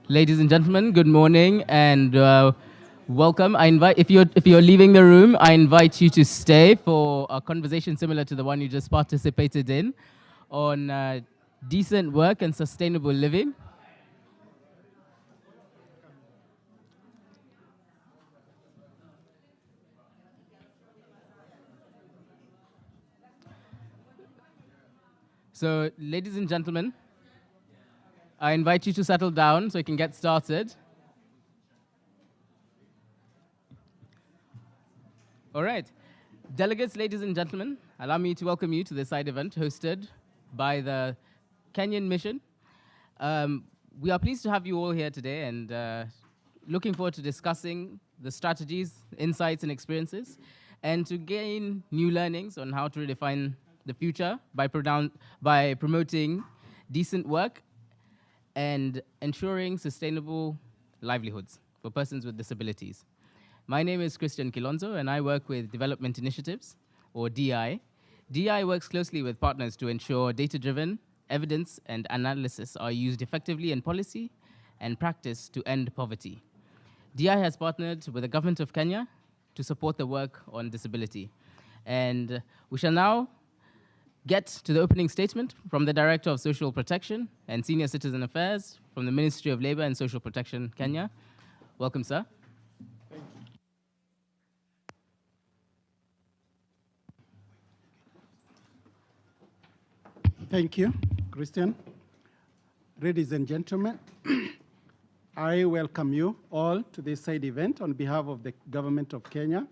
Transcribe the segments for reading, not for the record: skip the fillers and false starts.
Ladies and gentlemen, good morning and welcome. If you're leaving the room, I invite you to stay for a conversation similar to the one you just participated in on decent work and sustainable living. So, ladies and gentlemen, I invite you to settle down so we can get started. All right. Delegates, ladies and gentlemen, allow me to welcome you to this side event hosted by the Kenyan Mission. We are pleased to have you all here today and looking forward to discussing the strategies, insights, and experiences, and to gain new learnings on how to redefine the future by promoting decent work and ensuring sustainable livelihoods for persons with disabilities. My name is Christian Kilonzo, and I work with Development Initiatives, or DI. DI works closely with partners to ensure data-driven evidence and analysis are used effectively in policy and practice to end poverty. DI has partnered with the government of Kenya to support the work on disability. And we shall now get to the opening statement from the Director of Social Protection and Senior Citizen Affairs from the Ministry of Labour and Social Protection, Kenya. Welcome, sir. Thank you, Christian. Ladies and gentlemen, I welcome you all to this side event on behalf of the Government of Kenya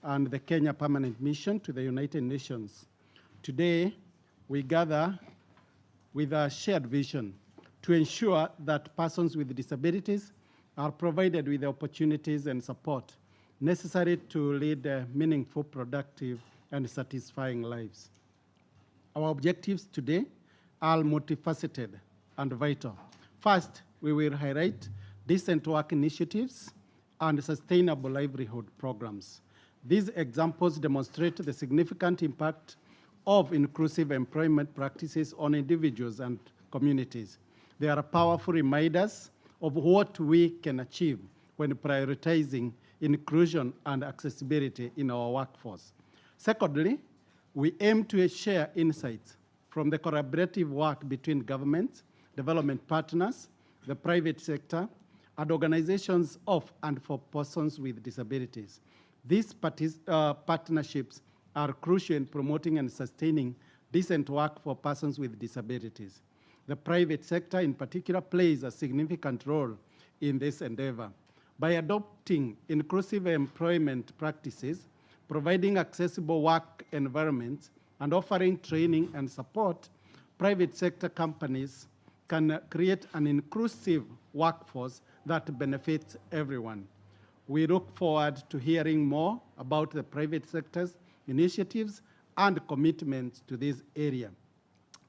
and the Kenya Permanent Mission to the United Nations. Today, we gather with a shared vision to ensure that persons with disabilities are provided with the opportunities and support necessary to lead meaningful, productive, and satisfying lives. Our objectives today are multifaceted and vital. First, we will highlight decent work initiatives and sustainable livelihood programs. These examples demonstrate the significant impact of inclusive employment practices on individuals and communities. They are powerful reminders of what we can achieve when prioritizing inclusion and accessibility in our workforce. Secondly, we aim to share insights from the collaborative work between governments, development partners, the private sector, and organizations of and for persons with disabilities. These partnerships are crucial in promoting and sustaining decent work for persons with disabilities. The private sector, in particular, plays a significant role in this endeavor. By adopting inclusive employment practices, providing accessible work environments, and offering training and support, private sector companies can create an inclusive workforce that benefits everyone. We look forward to hearing more about the private sector's initiatives and commitments to this area.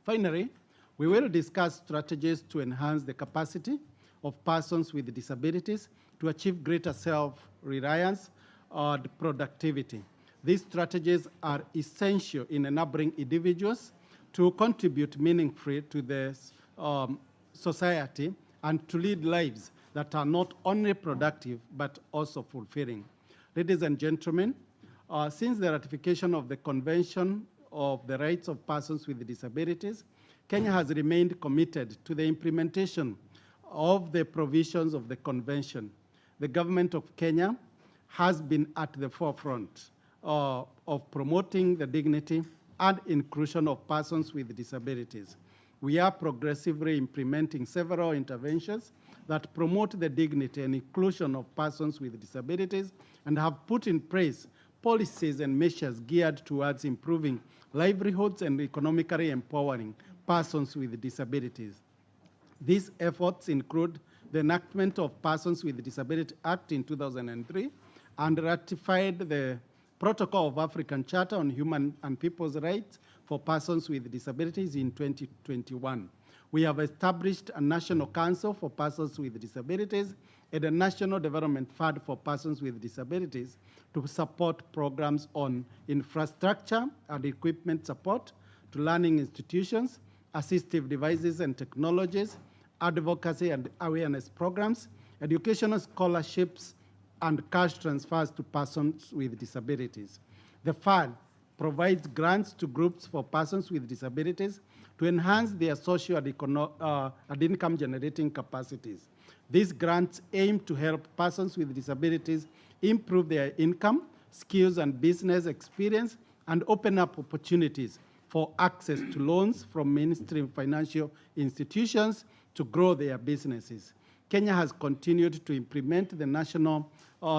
Finally, we will discuss strategies to enhance the capacity of persons with disabilities to achieve greater self-reliance and productivity. These strategies are essential in enabling individuals to contribute meaningfully to the society and to lead lives that are not only productive but also fulfilling. Ladies and gentlemen, since the ratification of the Convention of the Rights of Persons with Disabilities, Kenya has remained committed to the implementation of the provisions of the Convention. The government of Kenya has been at the forefront of promoting the dignity and inclusion of persons with disabilities. We are progressively implementing several interventions that promote the dignity and inclusion of persons with disabilities and have put in place policies and measures geared towards improving livelihoods and economically empowering persons with disabilities. These efforts include the enactment of Persons with Disability Act in 2003 and ratified the Protocol of African Charter on Human and People's Rights for Persons with Disabilities in 2021. We have established a National Council for Persons with Disabilities and a National Development Fund for Persons with Disabilities to support programs on infrastructure and equipment support to learning institutions, assistive devices and technologies, advocacy and awareness programs, educational scholarships, and cash transfers to persons with disabilities. The fund provides grants to groups for persons with disabilities to enhance their social and income-generating capacities. These grants aim to help persons with disabilities improve their income, skills, and business experience, and open up opportunities for access to loans from mainstream financial institutions to grow their businesses. Kenya has continued to implement the National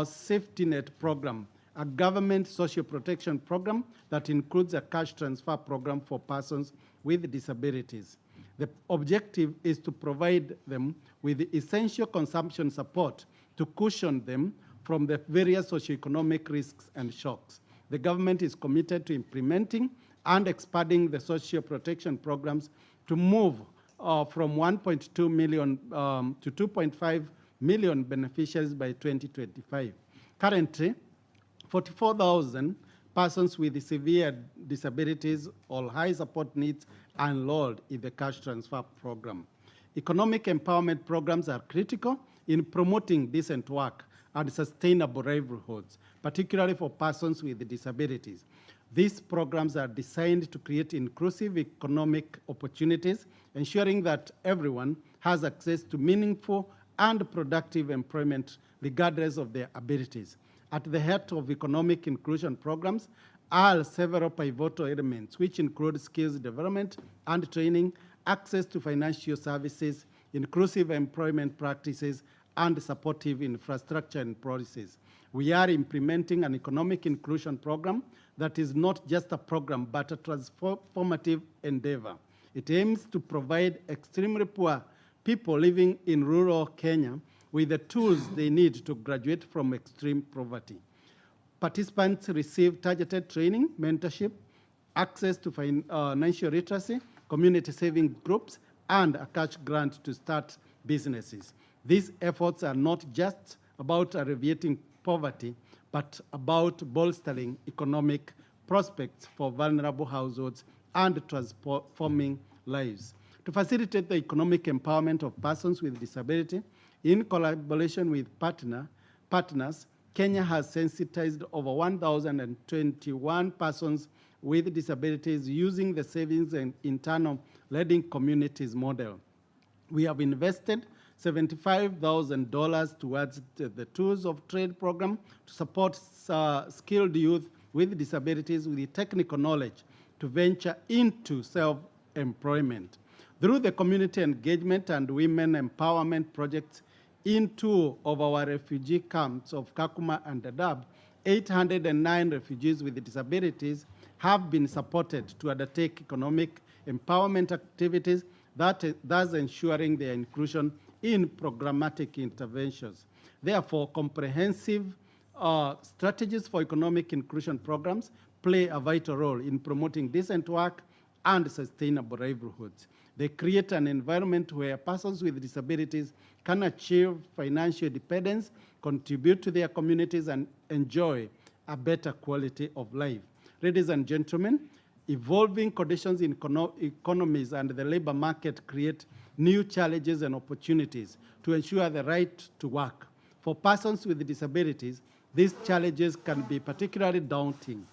Safety Net Program, a government social protection program that includes a cash transfer program for persons with disabilities. The objective is to provide them with essential consumption support to cushion them from the various socioeconomic risks and shocks. The government is committed to implementing and expanding the social protection programs to move from 1.2 million to 2.5 million beneficiaries by 2025. Currently, 44,000 persons with severe disabilities or high support needs are enrolled in the cash transfer program. Economic empowerment programs are critical in promoting decent work and sustainable livelihoods, particularly for persons with disabilities. These programs are designed to create inclusive economic opportunities, ensuring that everyone has access to meaningful and productive employment regardless of their abilities. At the heart of economic inclusion programs are several pivotal elements, which include skills development and training, access to financial services, inclusive employment practices, and supportive infrastructure and policies. We are implementing an economic inclusion program that is not just a program, but a transformative endeavor. It aims to provide extremely poor people living in rural Kenya with the tools they need to graduate from extreme poverty. Participants receive targeted training, mentorship, access to financial literacy, community saving groups, and a cash grant to start businesses. These efforts are not just about alleviating poverty, but about bolstering economic prospects for vulnerable households and transforming lives. To facilitate the economic empowerment of persons with disability, in collaboration with partners, Kenya has sensitized over 1,021 persons with disabilities using the Savings and Internal Lending Communities model. We have invested $75,000 towards the Tools of Trade program to support skilled youth with disabilities with the technical knowledge to venture into self-employment. Through the community engagement and women empowerment projects in 2 of our refugee camps of Kakuma and Dadaab, 809 refugees with disabilities have been supported to undertake economic empowerment activities, thus ensuring their inclusion in programmatic interventions. Therefore, comprehensive strategies for economic inclusion programs play a vital role in promoting decent work and sustainable livelihoods. They create an environment where persons with disabilities can achieve financial independence, contribute to their communities, and enjoy a better quality of life. Ladies and gentlemen, evolving conditions in economies and the labor market create new challenges and opportunities to ensure the right to work. For persons with disabilities, these challenges can be particularly daunting.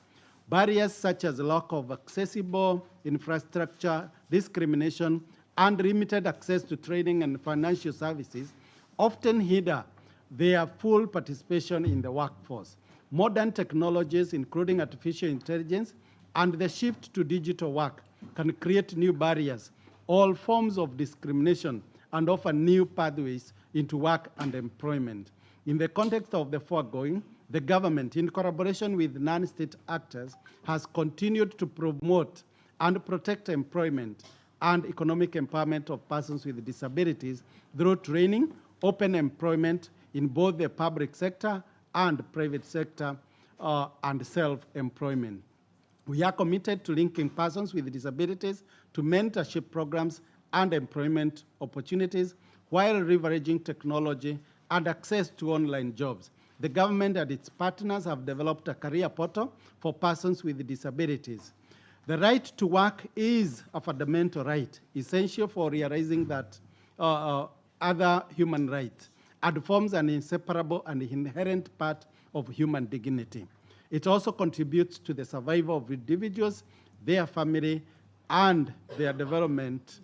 Barriers such as lack of accessible infrastructure, discrimination, and limited access to training and financial services often hinder their full participation in the workforce. Modern technologies, including artificial intelligence, and the shift to digital work can create new barriers, all forms of discrimination, and offer new pathways into work and employment. In the context of the foregoing, the government, in collaboration with non-state actors, has continued to promote and protect employment and economic empowerment of persons with disabilities through training, open employment in both the public sector and private sector, and self-employment. We are committed to linking persons with disabilities to mentorship programs and employment opportunities while leveraging technology and access to online jobs. The government and its partners have developed a career portal for persons with disabilities. The right to work is a fundamental right, essential for realizing that other human rights and forms an inseparable and inherent part of human dignity. It also contributes to the survival of individuals, their family, and their development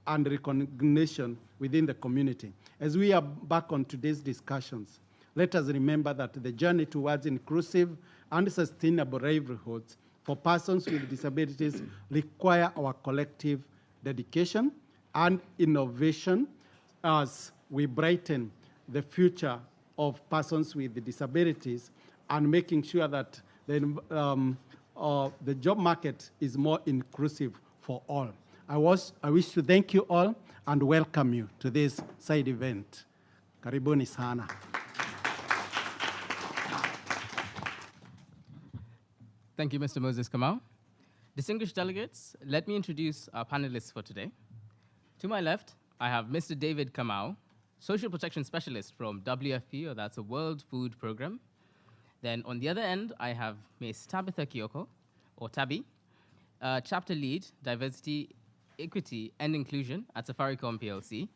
and recognition within the community. As we are back on today's discussions, let us remember that the journey towards inclusive and sustainable livelihoods for persons with disabilities require our collective dedication and innovation as we brighten the future of persons with disabilities and making sure that the job market is more inclusive for all. I wish to thank you all and welcome you to this side event. Karibuni sana. Thank you, Mr. Moses Kamau. Distinguished delegates, let me introduce our panelists for today. To my left, I have Mr. David Kamau, Social Protection Specialist from WFP, or that's a World Food Program. Then on the other end, I have Ms. Tabitha Kioko, or Tabby, Chapter Lead, Diversity, Equity, and Inclusion at Safaricom Plc.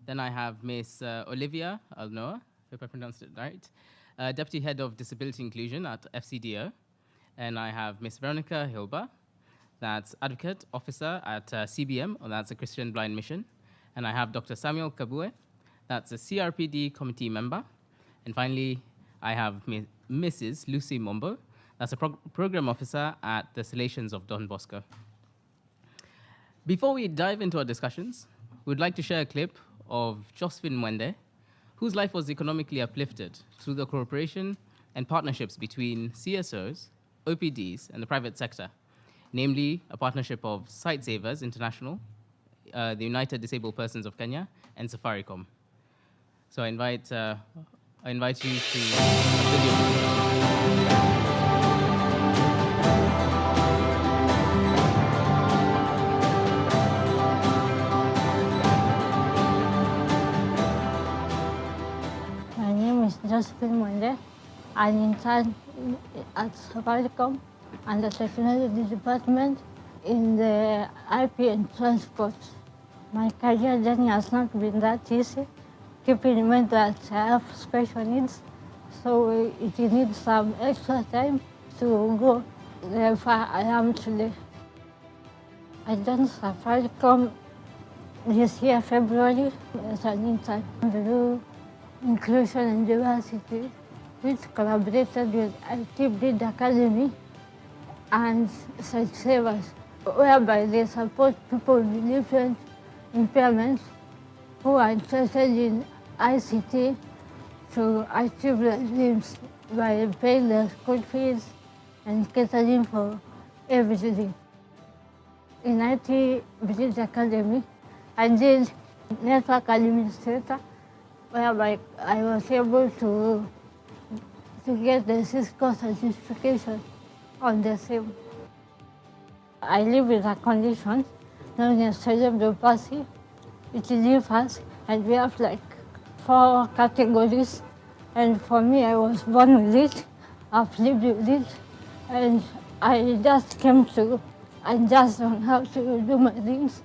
Then I have Ms. Olivia Alnoa, hope I pronounced it right, Deputy Head of Disability Inclusion at FCDO. And I have Ms. Veronica Hilba, that's Advocate Officer at CBM, or that's a Christian Blind Mission. And I have Dr. Samuel Kabue, that's a CRPD committee member. And finally, I have Mrs. Lucy Mombo, that's a Program Officer at the Salations of Don Bosco. Before we dive into our discussions, we'd like to share a clip of Josephine Mwende, whose life was economically uplifted through the cooperation and partnerships between CSOs, OPDs, and the private sector, namely a partnership of SightSavers International, the United Disabled Persons of Kenya, and Safaricom. So I invite you to a video. My name is Josephine Mwende. I'm intern at Safaricom and the Technology Department in the IP and Transport. My career journey has not been that easy, keeping in mind that I have special needs, so it needs some extra time to go where I am today. I joined Safaricom this year, February, as an intern through Inclusion and Diversity, which collaborated with IT Breed Academy and SightSavers, whereby they support people with different impairments who are interested in ICT to achieve their dreams by paying their school fees and catering for everything. In IT Breed Academy, I did network administrator, whereby I was able to get the Cisco certification on the same. I live with a condition known as cerebral palsy. It differs, and we have like 4 categories. And for me, I was born with it, I've lived with it, and I just came to adjust on how to do my things.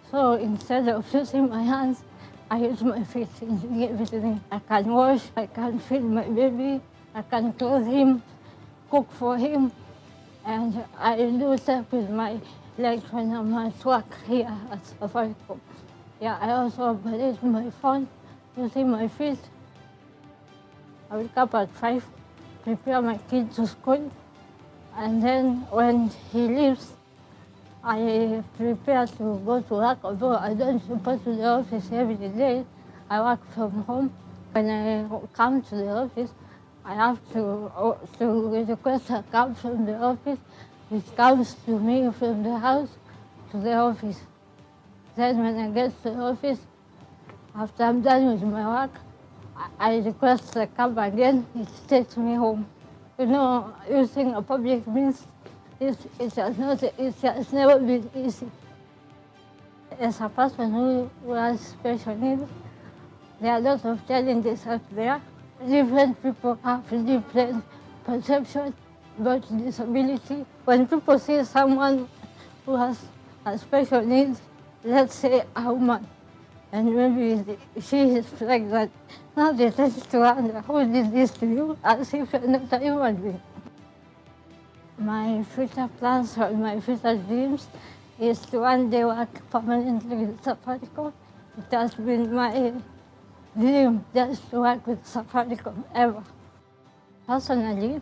So instead of using my hands, I use my feet in doing everything. I can wash, I can feed my baby, I can clothe him, cook for him, and I do stuff with my legs when I'm at work here at Safaricom. Yeah, I also operate my phone using my feet. I wake up at 5, prepare my kid to school, and then when he leaves, I prepare to go to work, although I don't report to the office every day. I work from home. When I come to the office, I have to request a cab from the office, which comes to me from the house to the office. Then when I get to the office, after I'm done with my work, I request a cab again, it takes me home. You know, using a public means, it has never been easy. As a person who has special needs, there are lots of challenges out there. Different people have different perceptions about disability. When people see someone who has a special needs, let's say a woman, and maybe she is pregnant. Now they test to wonder who did this to you, as if you're not a human being. My future plans or my future dreams is to one day work permanently with Safaricom. It has been my dream just to work with Safaricom ever. Personally,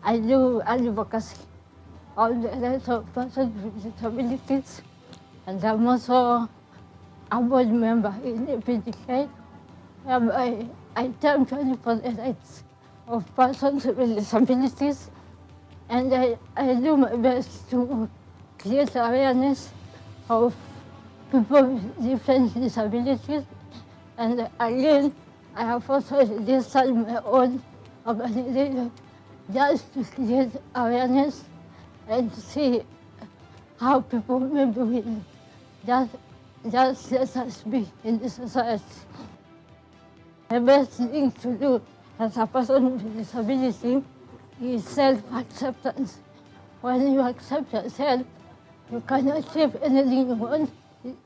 I do advocacy on the rights of persons with disabilities, and I'm also a board member in APDK, whereby I champion for the rights of persons with disabilities, and I do my best to create awareness of people with different disabilities. And again, I have also registered my own organization just to create awareness and to see how people maybe will just let us be in this society. The best thing to do as a person with disability is self-acceptance. When you accept yourself, you can achieve anything you want.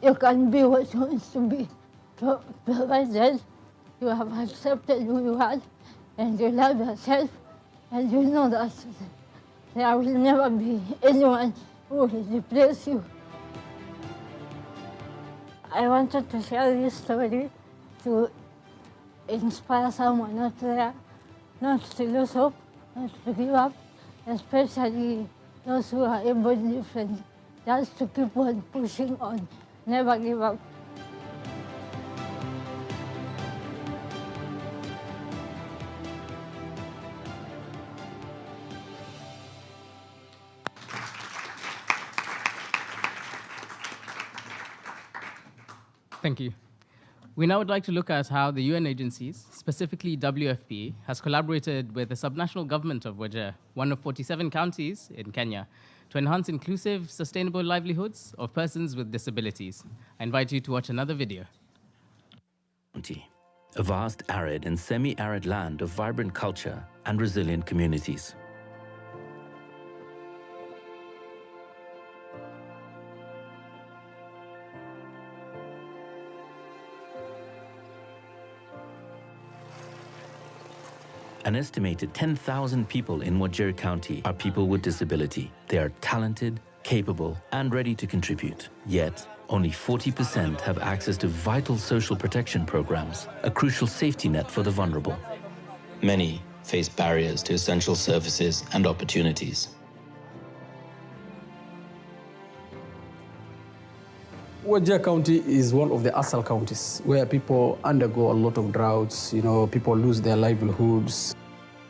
You can be what you want to be. Provided you have accepted who you are, and you love yourself, and you know that there will never be anyone who will replace you. I wanted to share this story to inspire someone out there not to lose hope, not to give up, especially those who are able different, just to keep on pushing on, never give up. Thank you. We now would like to look at how the UN agencies, specifically WFP, has collaborated with the subnational government of Wajir, one of 47 counties in Kenya, to enhance inclusive, sustainable livelihoods of persons with disabilities. I invite you to watch another video. A vast arid and semi-arid land of vibrant culture and resilient communities. An estimated 10,000 people in Wajir County are people with disability. They are talented, capable, and ready to contribute. Yet, only 40% have access to vital social protection programs, a crucial safety net for the vulnerable. Many face barriers to essential services and opportunities. Wajir County is one of the ASAL counties where people undergo a lot of droughts, people lose their livelihoods.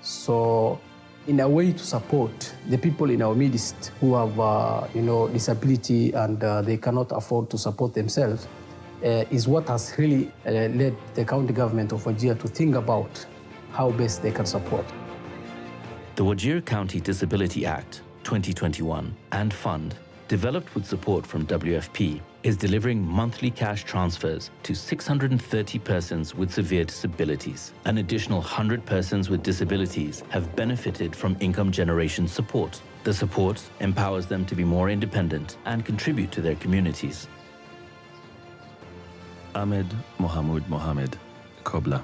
So in a way to support the people in our midst who have, disability and they cannot afford to support themselves, is what has really led the county government of Wajir to think about how best they can support. The Wajir County Disability Act 2021 and Fund, developed with support from WFP, is delivering monthly cash transfers to 630 persons with severe disabilities. An additional 100 persons with disabilities have benefited from income generation support. The support empowers them to be more independent and contribute to their communities. Ahmed Mohammed, Kobla.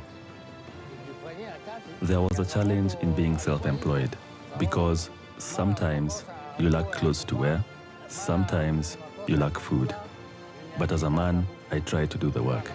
There was a challenge in being self-employed because sometimes you lack clothes to wear, sometimes you lack food. But as a man, I try to do the work.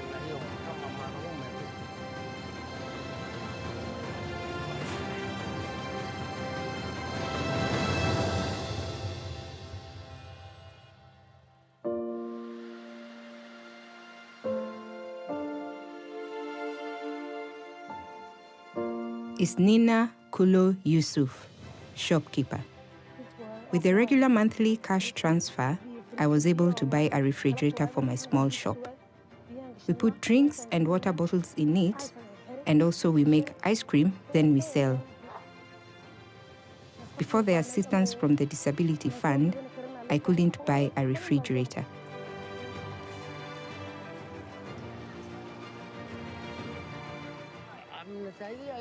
Is Nina Kulo Yusuf, shopkeeper. With a regular monthly cash transfer, I was able to buy a refrigerator for my small shop. We put drinks and water bottles in it, and also we make ice cream, then we sell. Before the assistance from the Disability Fund, I couldn't buy a refrigerator.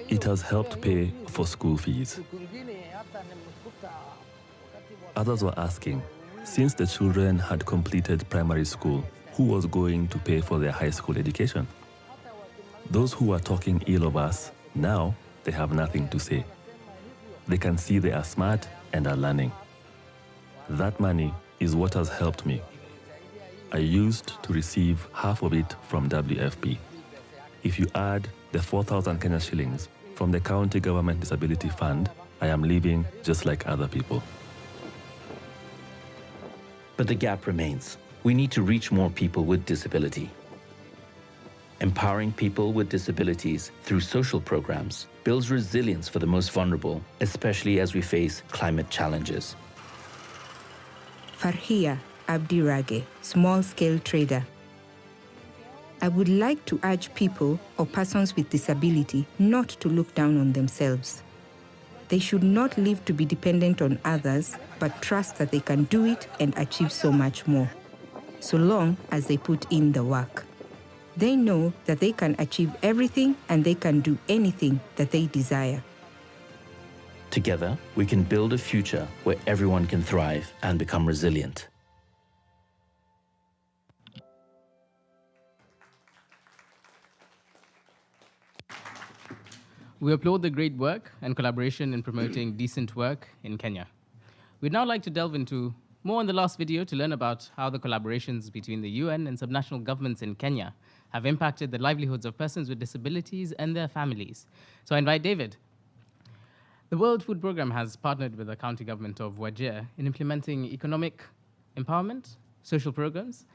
It has helped pay for school fees. Others were asking, Since the children had completed primary school, who was going to pay for their high school education? Those who were talking ill of us, now they have nothing to say. They can see they are smart and are learning. That money is what has helped me. I used to receive half of it from WFP. If you add the 4,000 Kenya shillings from the County Government Disability Fund, I am living just like other people. But the gap remains. We need to reach more people with disability. Empowering people with disabilities through social programs builds resilience for the most vulnerable, especially as we face climate challenges. Farhia Abdirage, small-scale trader. I would like to urge people or persons with disability not to look down on themselves. They should not live to be dependent on others, but trust that they can do it and achieve so much more, so long as they put in the work. They know that they can achieve everything and they can do anything that they desire. Together, we can build a future where everyone can thrive and become resilient. We applaud the great work and collaboration in promoting decent work in Kenya. We'd now like to delve into more in the last video to learn about how the collaborations between the UN and subnational governments in Kenya have impacted the livelihoods of persons with disabilities and their families. So I invite David. The World Food Programme has partnered with the county government of Wajir in implementing economic empowerment, social programs.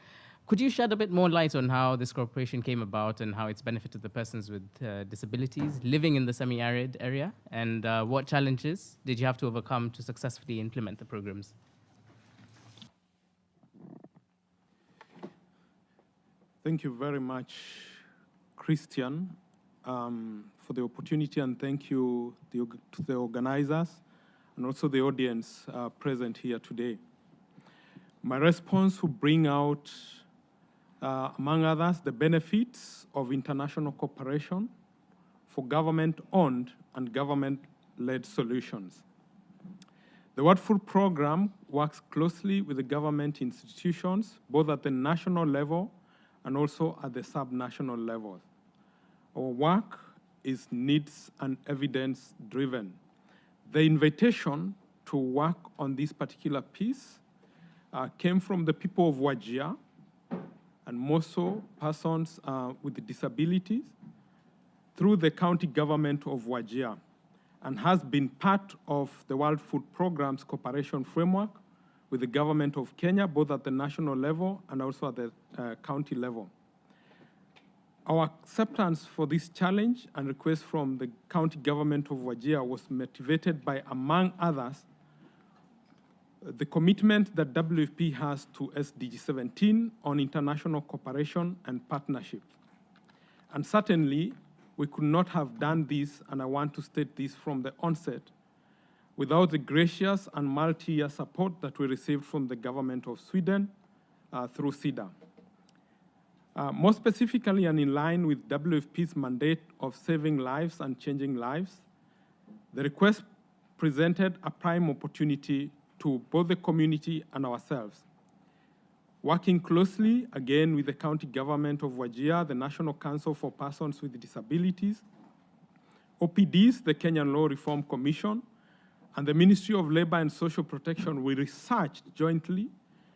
Could you shed a bit more light on how this cooperation came about and how it's benefited the persons with disabilities living in the semi-arid area? And what challenges did you have to overcome to successfully implement the programs? Thank you very much, Christian, for the opportunity, and thank you to the organizers and also the audience present here today. My response will bring out, among others, the benefits of international cooperation for government-owned and government-led solutions. The World Food Programme works closely with the government institutions, both at the national level and also at the sub-national level. Our work is needs and evidence-driven. The invitation to work on this particular piece came from the people of Wajir, and more so persons with disabilities, through the county government of Wajir, and has been part of the World Food Programme's cooperation framework with the government of Kenya, both at the national level and also at the county level. Our acceptance for this challenge and request from the county government of Wajir was motivated by, among others, the commitment that WFP has to SDG 17 on international cooperation and partnership. And certainly, we could not have done this, and I want to state this from the onset, without the gracious and multi-year support that we received from the government of Sweden through SIDA. More specifically, and in line with WFP's mandate of saving lives and changing lives, the request presented a prime opportunity to both the community and ourselves. Working closely, again, with the county government of Wajir, the National Council for Persons with Disabilities, OPDs, the Kenyan Law Reform Commission, and the Ministry of Labor and Social Protection, we researched jointly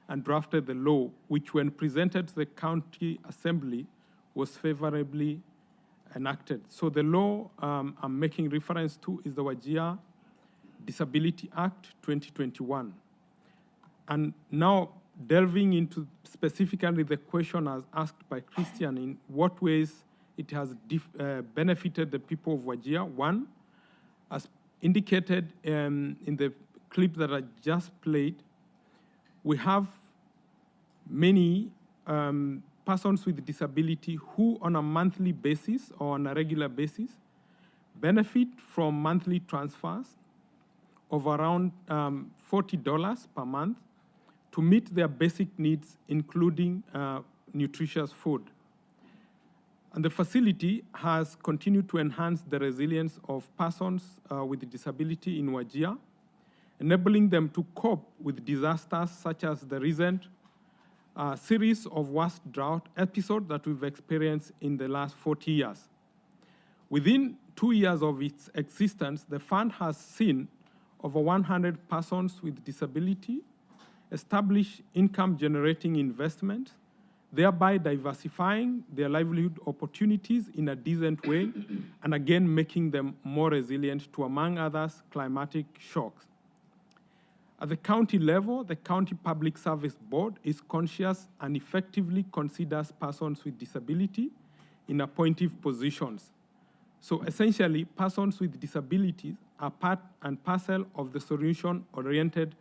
and drafted the law, which when presented to the county assembly was favorably enacted. So the law I'm making reference to is the Wajir Disability Act 2021. And now delving into specifically the question as asked by Christian, in what ways it has benefited the people of Wajir. One, as indicated in the clip that I just played, we have many persons with disability who on a monthly basis or on a regular basis benefit from monthly transfers of around $40 per month to meet their basic needs, including nutritious food. And the facility has continued to enhance the resilience of persons with disability in Wajir, enabling them to cope with disasters such as the recent series of worst drought episodes that we've experienced in the last 40 years. Within 2 years of its existence, the fund has seen over 100 persons with disability establish income-generating investments, thereby diversifying their livelihood opportunities in a decent way, and again making them more resilient to, among others, climatic shocks. At the county level, the County Public Service Board is conscious and effectively considers persons with disability in appointive positions. So essentially, persons with disabilities are part and parcel of the solution-oriented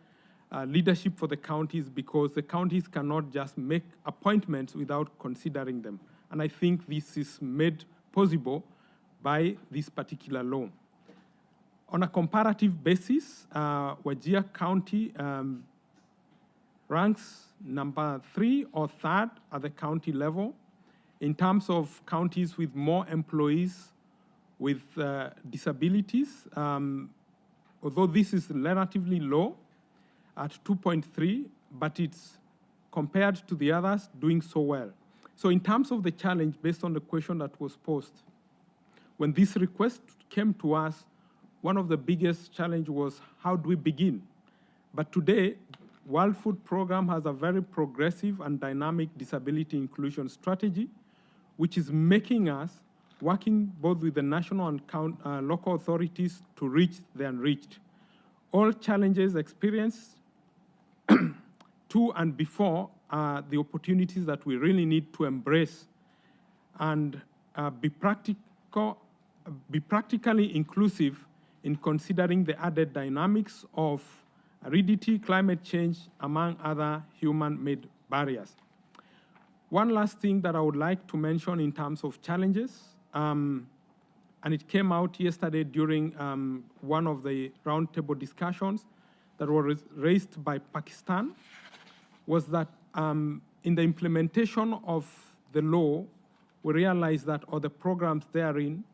leadership for the counties, because the counties cannot just make appointments without considering them. And I think this is made possible by this particular law. On a comparative basis, Wajir County ranks number 3 or 3rd at the county level in terms of counties with more employees with disabilities, although this is relatively low at 2.3, but it's compared to the others doing so well. So in terms of the challenge, based on the question that was posed, when this request came to us, one of the biggest challenge was how do we begin? But today, World Food Programme has a very progressive and dynamic disability inclusion strategy, which is making us working both with the national and local authorities to reach the unreached. All challenges experienced to and before are the opportunities that we really need to embrace and be practically inclusive in considering the added dynamics of aridity, climate change, among other human-made barriers. One last thing that I would like to mention in terms of challenges, and it came out yesterday during one of the roundtable discussions that were raised by Pakistan, was that in the implementation of the law, we realized that, or the programs therein,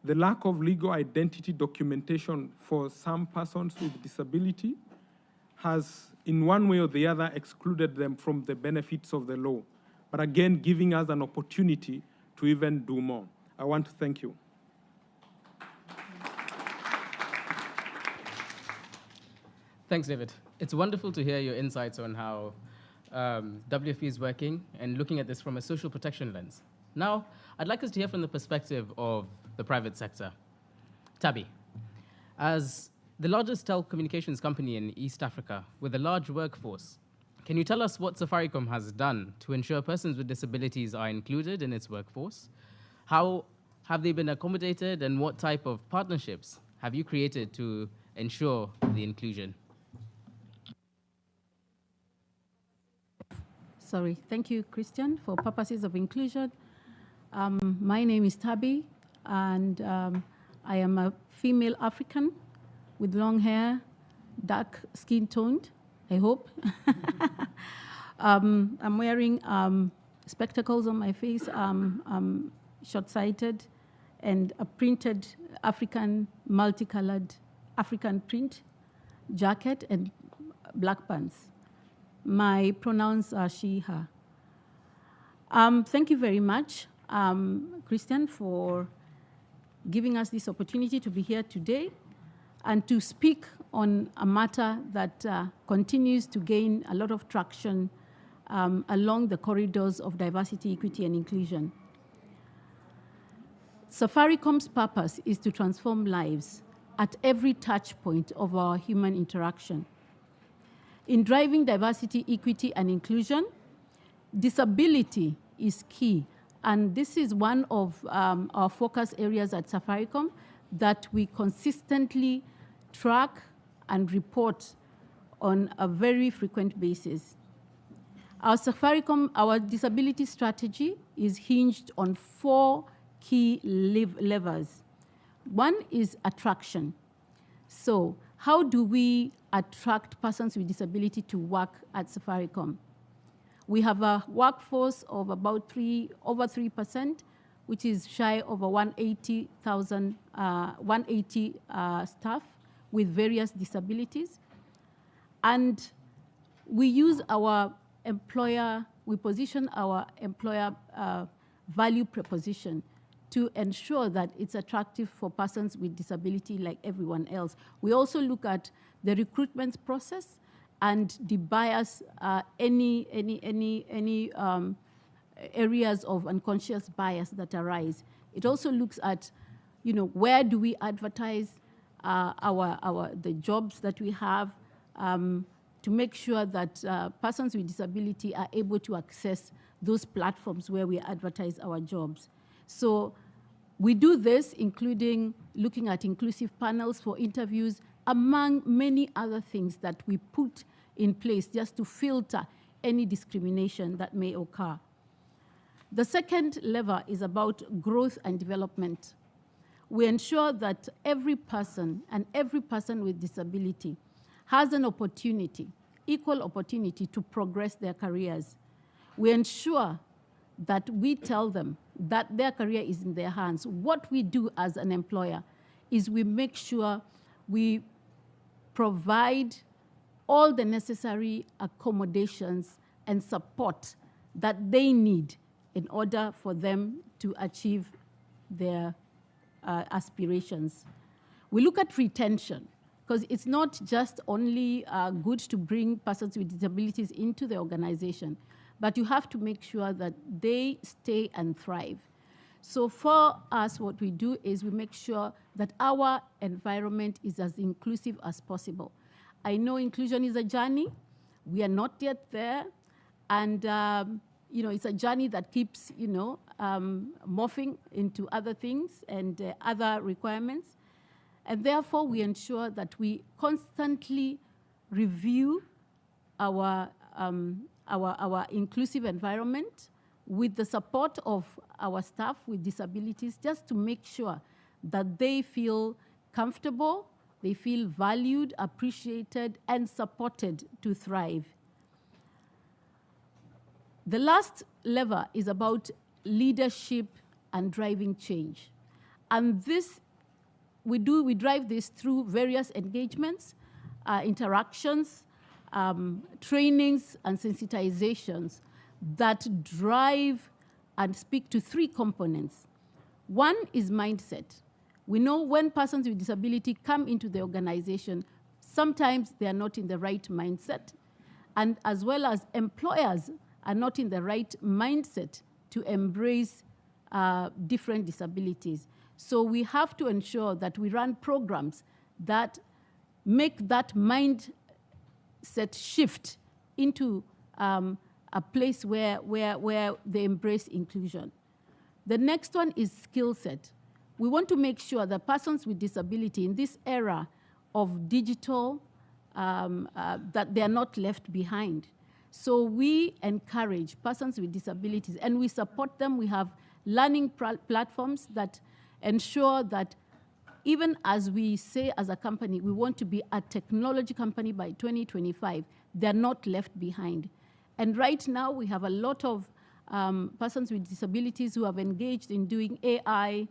the lack of legal identity documentation for some persons with disability has, in one way or the other, excluded them from the benefits of the law. But again, giving us an opportunity to even do more. I want to thank you. Thanks, David. It's wonderful to hear your insights on how WFP is working and looking at this from a social protection lens. Now, I'd like us to hear from the perspective of the private sector. Tabi, as the largest telecommunications company in East Africa with a large workforce, can you tell us what Safaricom has done to ensure persons with disabilities are included in its workforce? How have they been accommodated, and what type of partnerships have you created to ensure the inclusion? Sorry, thank you, Christian. For purposes of inclusion, my name is Tabi, and I am a female African with long hair, dark skin toned, I hope. I'm wearing spectacles on my face, short-sighted, and a printed African, multicolored African print jacket and black pants. My pronouns are she, her. Thank you very much, Christian, for giving us this opportunity to be here today and to speak on a matter that continues to gain a lot of traction along the corridors of diversity, equity, and inclusion. Safaricom's purpose is to transform lives at every touch point of our human interaction. In driving diversity, equity, and inclusion, disability is key. And this is one of our focus areas at Safaricom that we consistently track and report on a very frequent basis. Our disability strategy is hinged on 4 key levers. One is attraction. So how do we attract persons with disability to work at Safaricom? We have a workforce of about over 3%, which is shy of 180 staff with various disabilities. And we use our employer, we position our employer value proposition to ensure that it's attractive for persons with disability like everyone else. We also look at the recruitment process and the bias, any areas of unconscious bias that arise. It also looks at, where do we advertise the jobs that we have, to make sure that persons with disability are able to access those platforms where we advertise our jobs. So we do this, including looking at inclusive panels for interviews, among many other things that we put in place just to filter any discrimination that may occur. The second lever is about growth and development. We ensure that every person and every person with disability has an opportunity, equal opportunity to progress their careers. We ensure that we tell them that their career is in their hands. What we do as an employer is we make sure we provide all the necessary accommodations and support that they need in order for them to achieve their aspirations. We look at retention, because it's not just only good to bring persons with disabilities into the organization, but you have to make sure that they stay and thrive. So for us, what we do is we make sure that our environment is as inclusive as possible. I know inclusion is a journey. We are not yet there. And it's a journey that keeps, morphing into other things and other requirements. And therefore, we ensure that we constantly review our inclusive environment with the support of our staff with disabilities, just to make sure that they feel comfortable, they feel valued, appreciated, and supported to thrive. The last lever is about leadership and driving change. And this, we drive this through various engagements, interactions, trainings, and sensitizations that drive and speak to three components. One is mindset. We know when persons with disability come into the organization, sometimes they are not in the right mindset, and as well as employers are not in the right mindset to embrace different disabilities. So we have to ensure that we run programs that make that mindset shift into a place where they embrace inclusion. The next one is skill set. We want to make sure that persons with disability in this era of digital, that they are not left behind. So we encourage persons with disabilities, and we support them. We have learning platforms that ensure that even as we say as a company, we want to be a technology company by 2025, they're not left behind. And right now, we have a lot of persons with disabilities who have engaged in doing AI,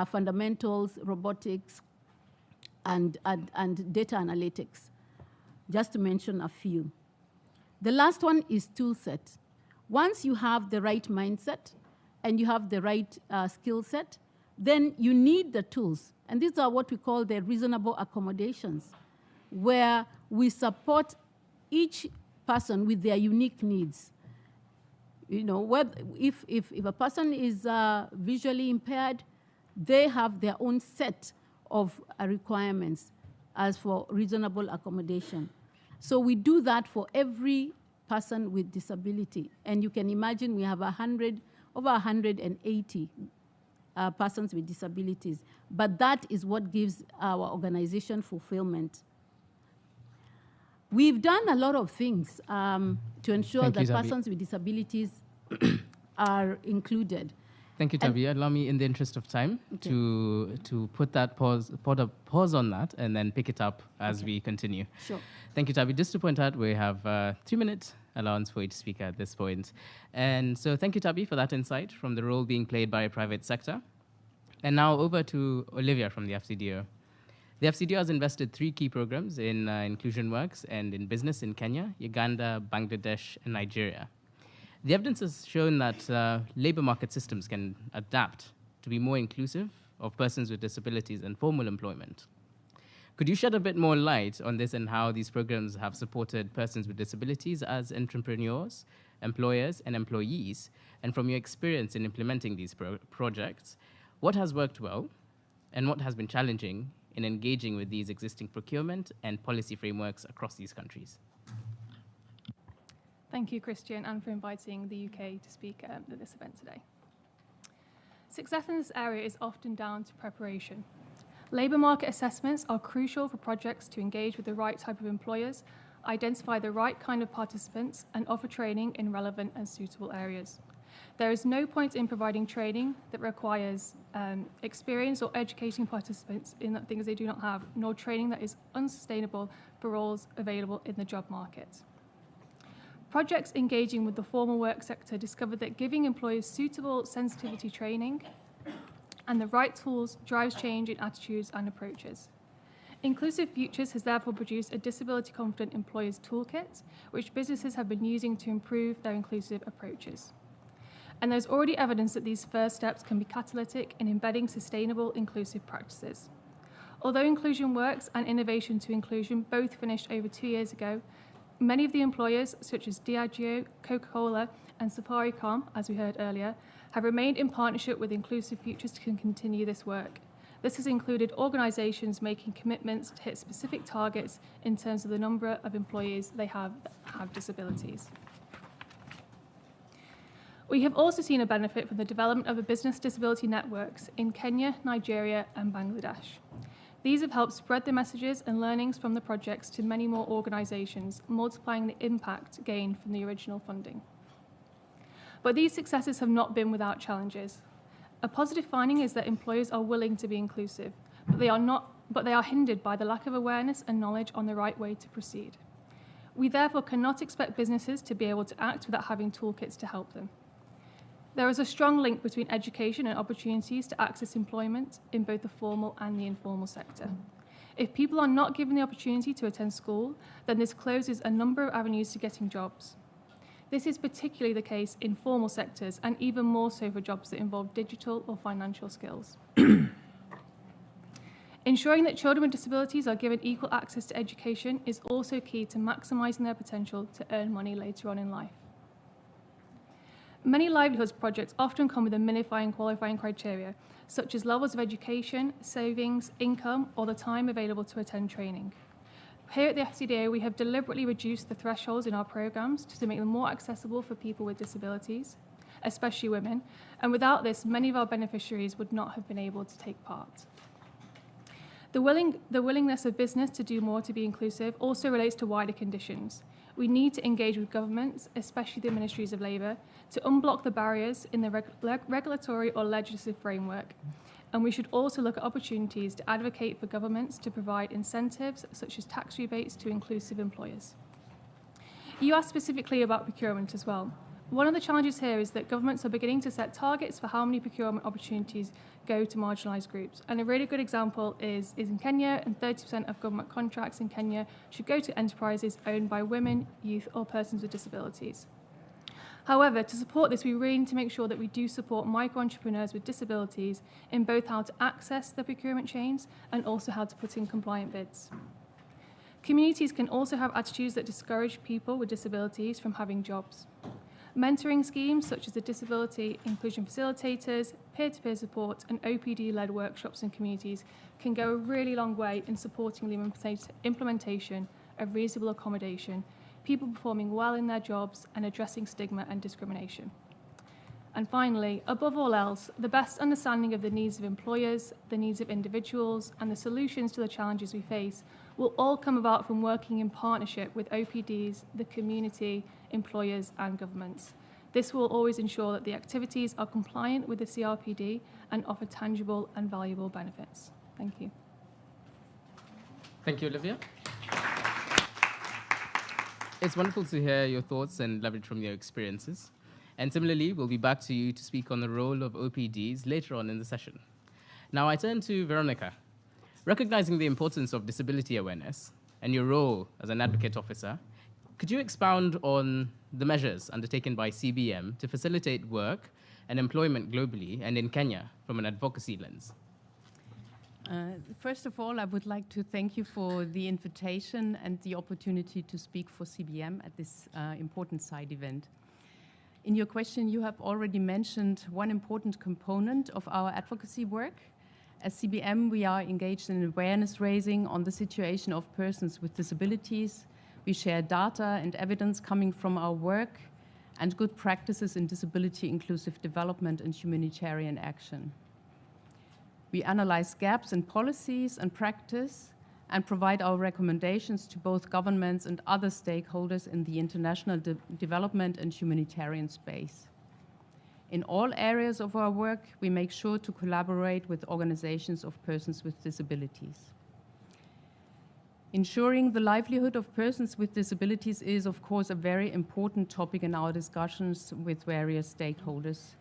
fundamentals, robotics, and data analytics, just to mention a few. The last one is tool set. Once you have the right mindset and you have the right skill set, then you need the tools. And these are what we call the reasonable accommodations, where we support each person with their unique needs. If a person is visually impaired, they have their own set of requirements as for reasonable accommodation. So we do that for every person with disability. And you can imagine we have over 180 persons with disabilities. But that is what gives our organization fulfillment. We've done a lot of things to ensure that persons with disabilities are included. Thank you, Tabi. Allow me, in the interest of time, to put a pause on that and then pick it up as we continue. Sure. Thank you, Tabi. Just to point out, we have 3-minute allowance for each speaker at this point. And so thank you, Tabi, for that insight from the role being played by a private sector. And now over to Olivia from the FCDO. The FCDO has invested 3 key programs in inclusion works and in business in Kenya, Uganda, Bangladesh, and Nigeria. The evidence has shown that labor market systems can adapt to be more inclusive of persons with disabilities in formal employment. Could you shed a bit more light on this and how these programs have supported persons with disabilities as entrepreneurs, employers, and employees? And from your experience in implementing these projects, what has worked well and what has been challenging in engaging with these existing procurement and policy frameworks across these countries? Thank you, Christian, and for inviting the UK to speak at this event today. Success in this area is often down to preparation. Labour market assessments are crucial for projects to engage with the right type of employers, identify the right kind of participants, and offer training in relevant and suitable areas. There is no point in providing training that requires experience or educating participants in things they do not have, nor training that is unsustainable for roles available in the job market. Projects engaging with the formal work sector discovered that giving employers suitable sensitivity training and the right tools drives change in attitudes and approaches. Inclusive Futures has therefore produced a disability confident employers toolkit, which businesses have been using to improve their inclusive approaches. And there's already evidence that these first steps can be catalytic in embedding sustainable inclusive practices. Although Inclusion Works and Innovation to Inclusion both finished over 2 years ago, many of the employers, such as Diageo, Coca-Cola, and Safaricom, as we heard earlier, have remained in partnership with Inclusive Futures to continue this work. This has included organisations making commitments to hit specific targets in terms of the number of employees they have that have disabilities. We have also seen a benefit from the development of the business disability networks in Kenya, Nigeria, and Bangladesh. These have helped spread the messages and learnings from the projects to many more organisations, multiplying the impact gained from the original funding. But these successes have not been without challenges. A positive finding is that employers are willing to be inclusive, but they are hindered by the lack of awareness and knowledge on the right way to proceed. We therefore cannot expect businesses to be able to act without having toolkits to help them. There is a strong link between education and opportunities to access employment in both the formal and the informal sector. If people are not given the opportunity to attend school, then this closes a number of avenues to getting jobs. This is particularly the case in formal sectors, and even more so for jobs that involve digital or financial skills. Ensuring that children with disabilities are given equal access to education is also key to maximising their potential to earn money later on in life. Many livelihoods projects often come with a minifying qualifying criteria, such as levels of education, savings, income, or the time available to attend training. Here at the FCDO, we have deliberately reduced the thresholds in our programmes to make them more accessible for people with disabilities, especially women, and without this, many of our beneficiaries would not have been able to take part. The willingness of business to do more to be inclusive also relates to wider conditions. We need to engage with governments, especially the Ministries of Labour, to unblock the barriers in the regulatory or legislative framework. And we should also look at opportunities to advocate for governments to provide incentives, such as tax rebates to inclusive employers. You asked specifically about procurement as well. One of the challenges here is that governments are beginning to set targets for how many procurement opportunities go to marginalised groups. And a really good example is in Kenya, and 30% of government contracts in Kenya should go to enterprises owned by women, youth, or persons with disabilities. However, to support this, we really need to make sure that we do support micro-entrepreneurs with disabilities in both how to access the procurement chains and also how to put in compliant bids. Communities can also have attitudes that discourage people with disabilities from having jobs. Mentoring schemes such as the Disability Inclusion Facilitators, peer-to-peer support, and OPD-led workshops in communities can go a really long way in supporting the implementation of reasonable accommodation, people performing well in their jobs, and addressing stigma and discrimination. And finally, above all else, the best understanding of the needs of employers, the needs of individuals, and the solutions to the challenges we face will all come about from working in partnership with OPDs, the community, employers, and governments. This will always ensure that the activities are compliant with the CRPD and offer tangible and valuable benefits. Thank you. Thank you, Olivia. It's wonderful to hear your thoughts and leverage from your experiences. And similarly, we'll be back to you to speak on the role of OPDs later on in the session. Now I turn to Veronica. Recognizing the importance of disability awareness and your role as an advocate officer, could you expound on the measures undertaken by CBM to facilitate work and employment globally and in Kenya from an advocacy lens? First of all, I would like to thank you for the invitation and the opportunity to speak for CBM at this important side event. In your question, you have already mentioned one important component of our advocacy work. As CBM, we are engaged in awareness raising on the situation of persons with disabilities. We share data and evidence coming from our work and good practices in disability inclusive development and humanitarian action. We analyze gaps in policies and practice and provide our recommendations to both governments and other stakeholders in the international development and humanitarian space. In all areas of our work, we make sure to collaborate with organizations of persons with disabilities. Ensuring the livelihood of persons with disabilities is, of course, a very important topic in our discussions with various stakeholders.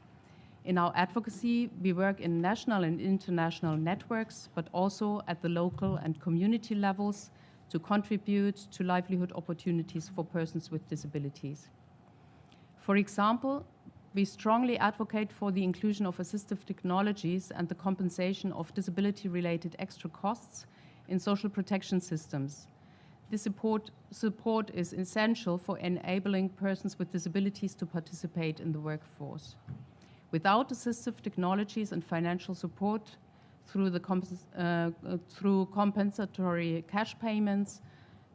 In our advocacy, we work in national and international networks, but also at the local and community levels to contribute to livelihood opportunities for persons with disabilities. For example, we strongly advocate for the inclusion of assistive technologies and the compensation of disability-related extra costs in social protection systems. This support is essential for enabling persons with disabilities to participate in the workforce. Without assistive technologies and financial support through compensatory cash payments,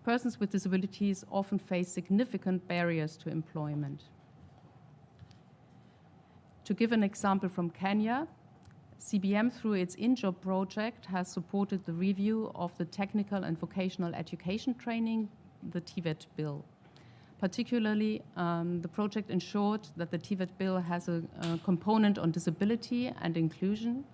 persons with disabilities often face significant barriers to employment. To give an example from Kenya, CBM, through its in-job project, has supported the review of the technical and vocational education training, the TVET bill. Particularly, the project ensured that the TVET bill has a component on disability and inclusion,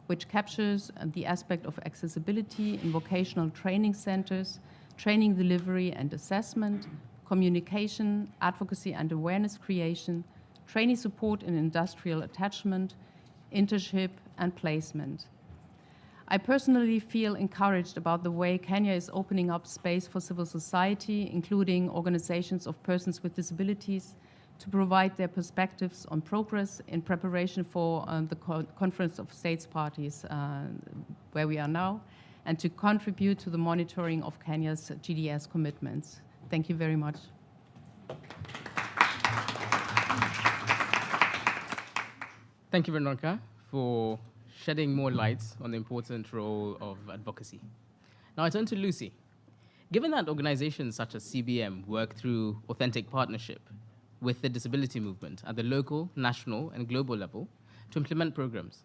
which captures the aspect of accessibility in vocational training centers, training delivery and assessment, communication, advocacy and awareness creation, training support in industrial attachment, internship, and placement. I personally feel encouraged about the way Kenya is opening up space for civil society, including organizations of persons with disabilities, to provide their perspectives on progress in preparation for the Conference of States Parties, where we are now, and to contribute to the monitoring of Kenya's GDS commitments. Thank you very much. Thank you, Veronica, for shedding more light on the important role of advocacy. Now I turn to Lucy. Given that organizations such as CBM work through authentic partnership with the disability movement at the local, national, and global level to implement programs,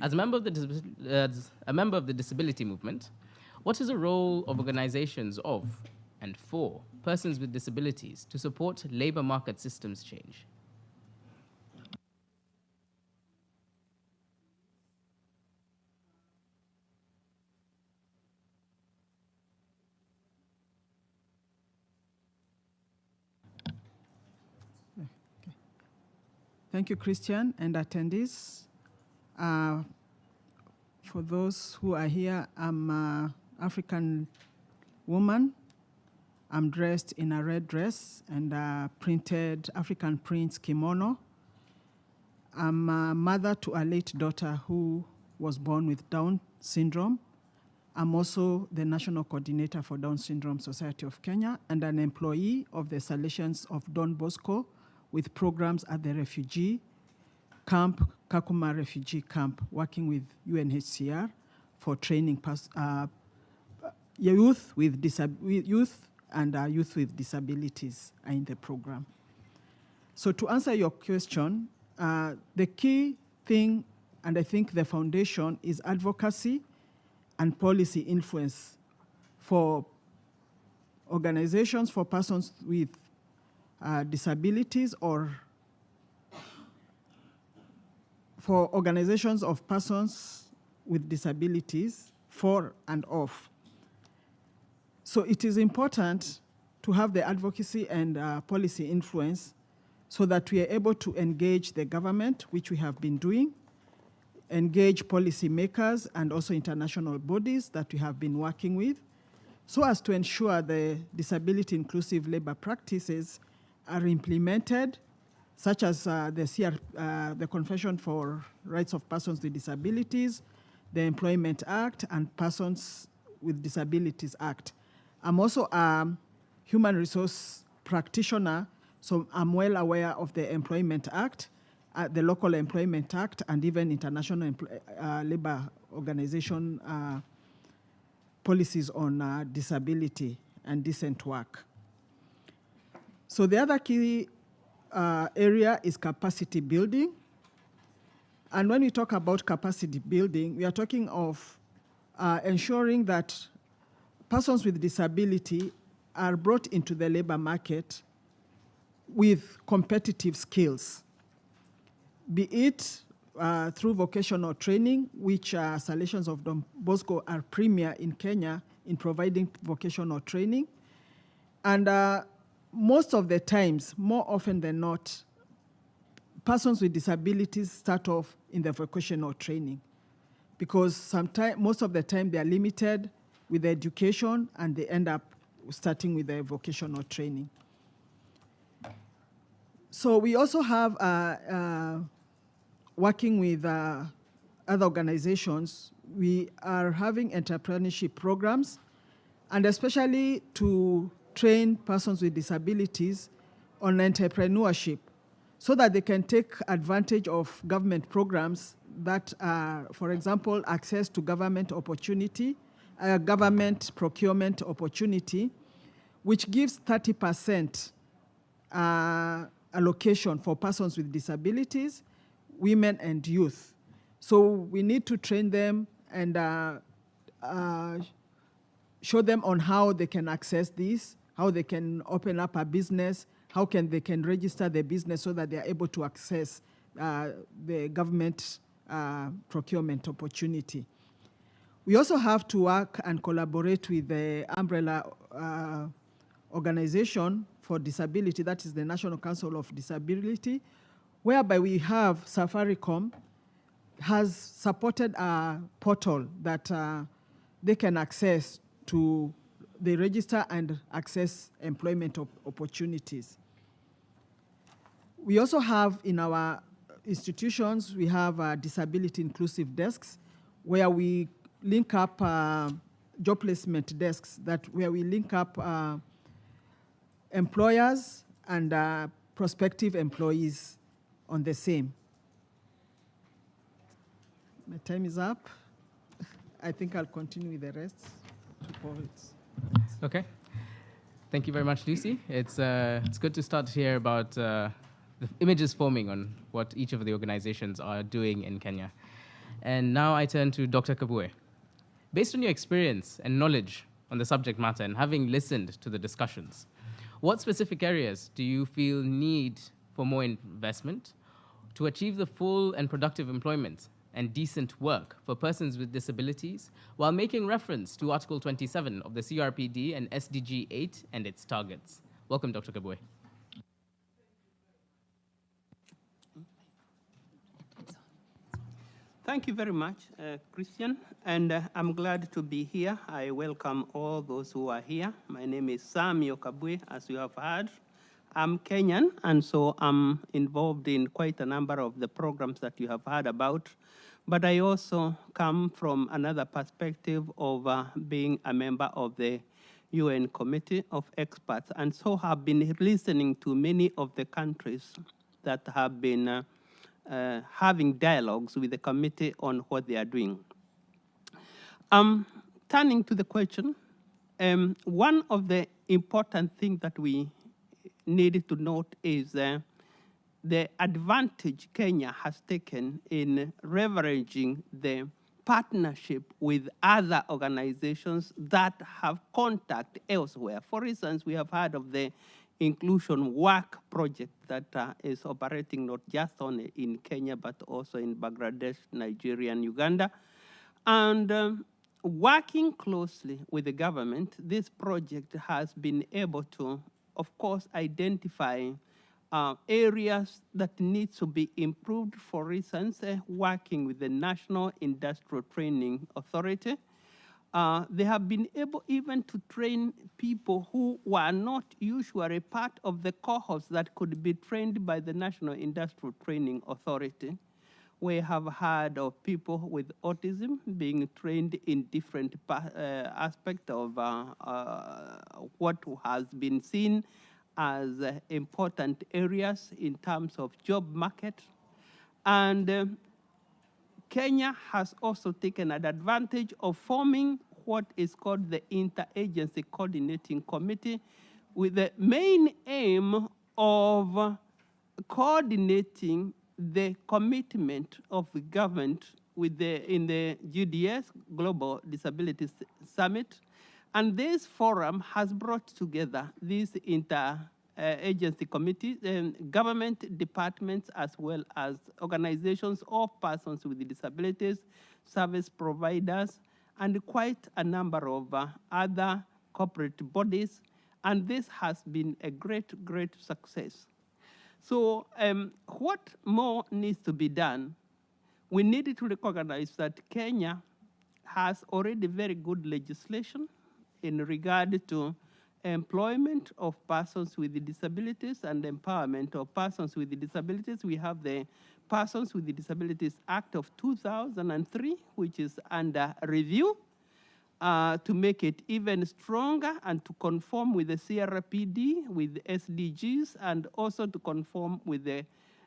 as a member of the disability movement, what is the role of organizations of and for persons with disabilities to support labor market systems change? Thank you, Christian, and attendees. For those who are here, I'm an African woman. I'm dressed in a red dress and a printed African print kimono. I'm a mother to a late daughter who was born with Down syndrome. I'm also the National Coordinator for Down Syndrome Society of Kenya and an employee of the Salesians of Don Bosco, with programs at the refugee camp, Kakuma Refugee Camp, working with UNHCR for training youth with disabilities in the program. So to answer your question, the key thing, and I think the foundation, is advocacy and policy influence for organizations for persons with disabilities, or for organizations of persons with disabilities for and of. So it is important to have the advocacy and policy influence so that we are able to engage the government, which we have been doing, engage policymakers and also international bodies that we have been working with, so as to ensure the disability inclusive labor practices are implemented, such as the Convention for Rights of Persons with Disabilities, the Employment Act, and Persons with Disabilities Act. I'm also a human resource practitioner, so I'm well aware of the Employment Act, the Local Employment Act, and even International Labor Organization policies on disability and decent work. So the other key area is capacity building. And when we talk about capacity building, we are talking of ensuring that persons with disability are brought into the labor market with competitive skills, be it through vocational training, which Salesians of Don Bosco are premier in Kenya in providing vocational training. And most of the times, more often than not, persons with disabilities start off in the vocational training because most of the time they are limited with education and they end up starting with the vocational training. So we also have working with other organizations, we are having entrepreneurship programs, and especially to train persons with disabilities on entrepreneurship so that they can take advantage of government programs that are, for example, access to government opportunity, government procurement opportunity, which gives 30% allocation for persons with disabilities, women and youth. So we need to train them and show them on how they can access this, how they can open up a business, how they can register their business so that they are able to access the government procurement opportunity. We also have to work and collaborate with the umbrella organization for disability, that is the National Council of Disability, whereby we have Safaricom has supported a portal that they can access to, they register and access employment opportunities. We also have in our institutions, we have disability inclusive desks where we link up job placement desks where we link up employers and prospective employees on the same. My time is up. I think I'll continue with the rest. Okay. Thank you very much, Lucy. It's good to start here about the images forming on what each of the organizations are doing in Kenya. And now I turn to Dr. Kabwe. Based on your experience and knowledge on the subject matter and having listened to the discussions, what specific areas do you feel need for more investment to achieve the full and productive employment and decent work for persons with disabilities, while making reference to Article 27 of the CRPD and SDG 8 and its targets? Welcome, Dr. Kabwe. Thank you very much, Christian, and I'm glad to be here. I welcome all those who are here. My name is Samuel Kabwe, as you have heard. I'm Kenyan, and so I'm involved in quite a number of the programs that you have heard about. But I also come from another perspective of being a member of the UN Committee of Experts, and so have been listening to many of the countries that have been having dialogues with the committee on what they are doing. Turning to the question, one of the important things that we needed to note is the advantage Kenya has taken in leveraging the partnership with other organizations that have contact elsewhere. For instance, we have heard of the Inclusion Work project that is operating not just only in Kenya, but also in Bangladesh, Nigeria, and Uganda. And working closely with the government, this project has been able to, of course, identify areas that need to be improved. For instance, working with the National Industrial Training Authority, they have been able even to train people who were not usually part of the cohorts that could be trained by the National Industrial Training Authority. We have heard of people with autism being trained in different aspects of what has been seen as important areas in terms of job market. And Kenya has also taken an advantage of forming what is called the Interagency Coordinating Committee, with the main aim of coordinating the commitment of the government in the GDS, Global Disabilities Summit. And this forum has brought together these interagency committees, government departments, as well as organizations or persons with disabilities, service providers, and quite a number of other corporate bodies. And this has been a great, great success. So what more needs to be done? We need to recognize that Kenya has already very good legislation in regard to employment of persons with disabilities and empowerment of persons with disabilities. We have the Persons with Disabilities Act of 2003, which is under review to make it even stronger and to conform with the CRPD, with the SDGs, and also to conform with the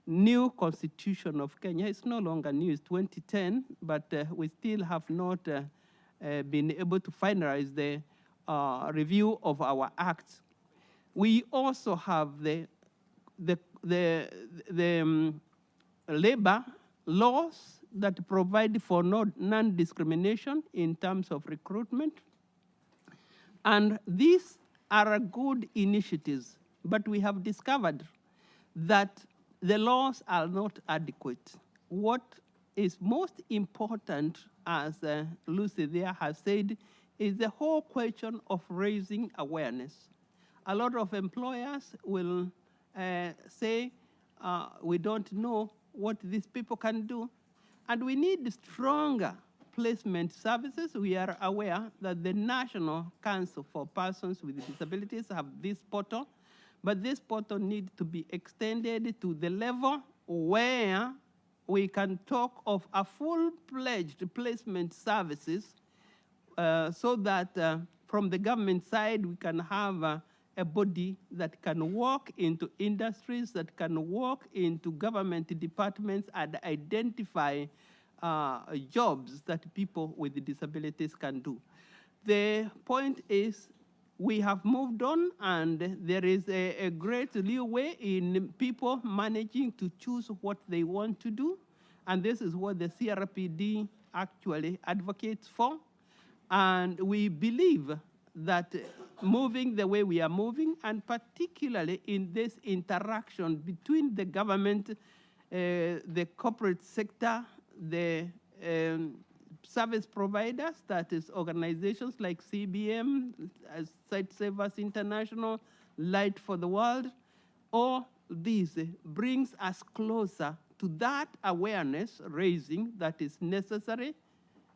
new constitution of Kenya. It's no longer new, it's 2010, but we still have not been able to finalize the review of our acts. We also have the labor laws that provide for non-discrimination in terms of recruitment. And these are good initiatives, but we have discovered that the laws are not adequate. What is most important, as Lucy there has said, is the whole question of raising awareness. A lot of employers will say, we don't know what these people can do. And we need stronger placement services. We are aware that the National Council for Persons with Disabilities have this portal, but this portal needs to be extended to the level where we can talk of a full-fledged placement services so that from the government side, we can have a body that can walk into industries, that can walk into government departments and identify jobs that people with disabilities can do. The point is, we have moved on, and there is a great leeway in people managing to choose what they want to do. And this is what the CRPD actually advocates for. And we believe that moving the way we are moving, and particularly in this interaction between the government, the corporate sector, the service providers, that is organizations like CBM, SightSavers International, Light for the World, all these brings us closer to that awareness raising that is necessary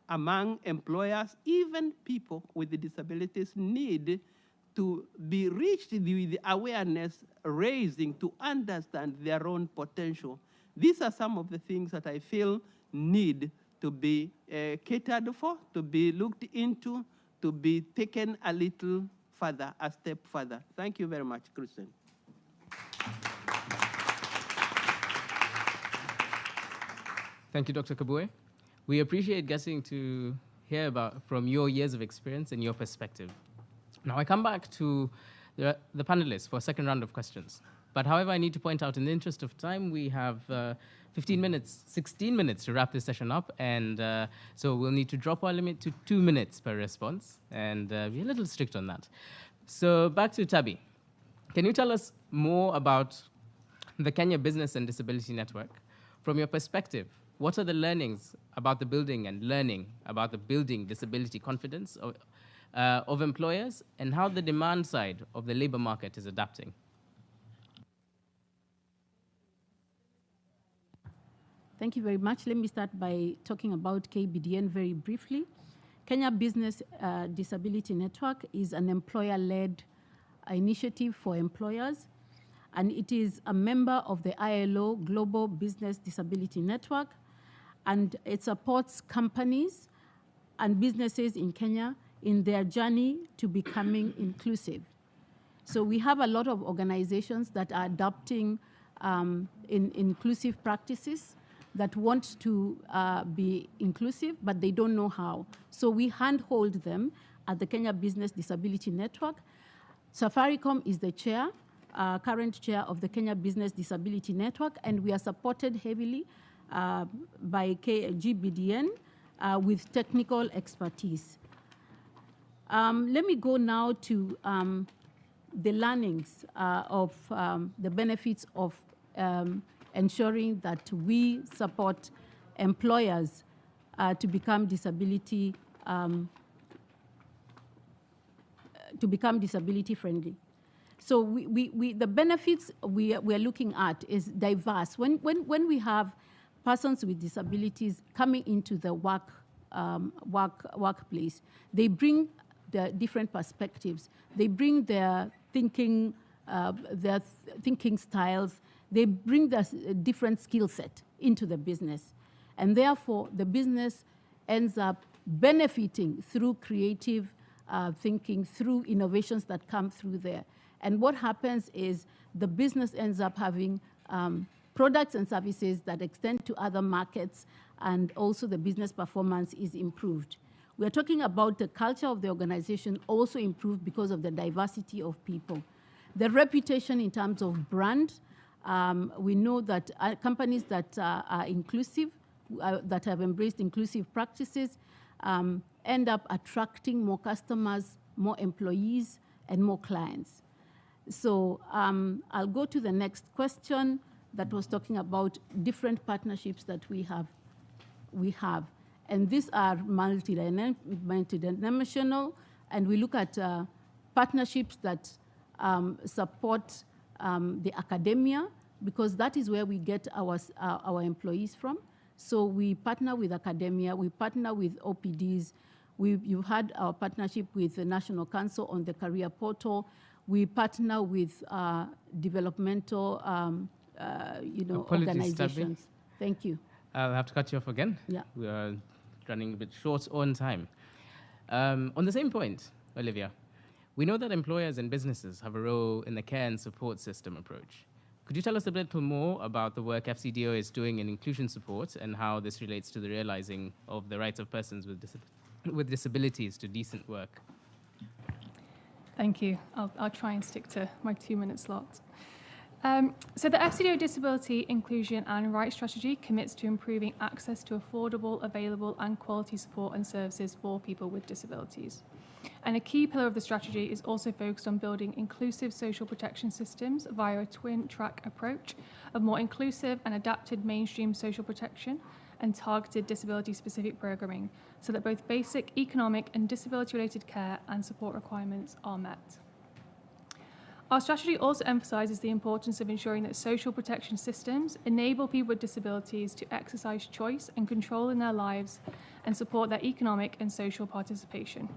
among employers. Even people with disabilities need to be reached with awareness raising to understand their own potential. These are some of the things that I feel need to be catered for, to be looked into, to be taken a little further, a step further. Thank you very much, Christian. Thank you, Dr. Kabwe. We appreciate getting to hear from your years of experience and your perspective. Now I come back to the panelists for a second round of questions. But however, I need to point out, in the interest of time, we have 16 minutes to wrap this session up. And so we'll need to drop our limit to 2 minutes per response and be a little strict on that. So back to Tabby. Can you tell us more about the Kenya Business and Disability Network? From your perspective, what are the learnings about the building and learning about the building disability confidence of employers, and how the demand side of the labor market is adapting? Thank you very much. Let me start by talking about KBDN very briefly. Kenya Business Disability Network is an employer-led initiative for employers, and it is a member of the ILO Global Business Disability Network, and it supports companies and businesses in Kenya in their journey to becoming inclusive. So we have a lot of organizations that are adopting inclusive practices that want to be inclusive, but they don't know how. So we handhold them at the Kenya Business Disability Network. Safaricom is the chair, current chair of the Kenya Business Disability Network, and we are supported heavily by GBDN with technical expertise. Let me go now to the learnings of the benefits of ensuring that we support employers to become disability friendly. So the benefits we are looking at is diverse. When we have persons with disabilities coming into the workplace, they bring the different perspectives. They bring their thinking styles. They bring the different skill set into the business. And therefore, the business ends up benefiting through creative thinking, through innovations that come through there. And what happens is the business ends up having products and services that extend to other markets, and also the business performance is improved. We're talking about the culture of the organization also improved because of the diversity of people. The reputation in terms of brand, we know that companies that are inclusive, that have embraced inclusive practices, end up attracting more customers, more employees, and more clients. So I'll go to the next question that was talking about different partnerships that we have. And these are multidimensional, and we look at partnerships that support the academia, because that is where we get our employees from. So we partner with academia, we partner with OPDs. You've had our partnership with the National Council on the Career Portal. We partner with developmental, organizations. Thank you. I'll have to cut you off again. Yeah. We are running a bit short on time. On the same point, Olivia, we know that employers and businesses have a role in the care and support system approach. Could you tell us a bit more about the work FCDO is doing in inclusion support and how this relates to the realizing of the rights of persons with disabilities to decent work? Thank you. I'll try and stick to my 2-minute slot. So the FCDO Disability, Inclusion and Rights Strategy commits to improving access to affordable, available and quality support and services for people with disabilities. And a key pillar of the strategy is also focused on building inclusive social protection systems via a twin-track approach of more inclusive and adapted mainstream social protection and targeted disability-specific programming, so that both basic economic and disability-related care and support requirements are met. Our strategy also emphasises the importance of ensuring that social protection systems enable people with disabilities to exercise choice and control in their lives and support their economic and social participation.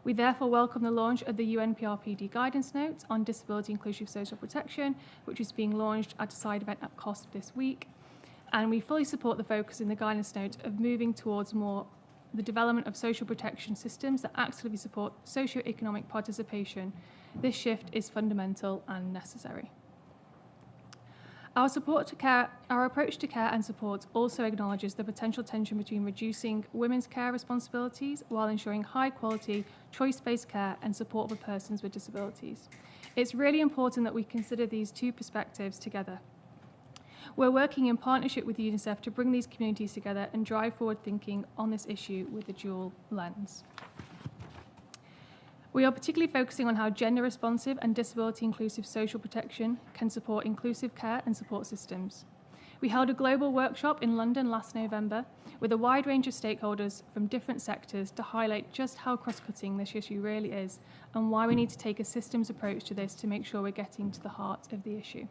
We therefore welcome the launch of the UNPRPD guidance notes on disability inclusive social protection, which is being launched at a side event at COSP this week. And we fully support the focus in the guidance note of moving towards more the development of social protection systems that actively support socio-economic participation. This shift is fundamental and necessary. Our approach to care and support also acknowledges the potential tension between reducing women's care responsibilities while ensuring high-quality, choice-based care and support for persons with disabilities. It's really important that we consider these two perspectives together. We're working in partnership with UNICEF to bring these communities together and drive forward thinking on this issue with a dual lens. We are particularly focusing on how gender-responsive and disability-inclusive social protection can support inclusive care and support systems. We held a global workshop in London last November with a wide range of stakeholders from different sectors to highlight just how cross-cutting this issue really is and why we need to take a systems approach to this to make sure we're getting to the heart of the issue.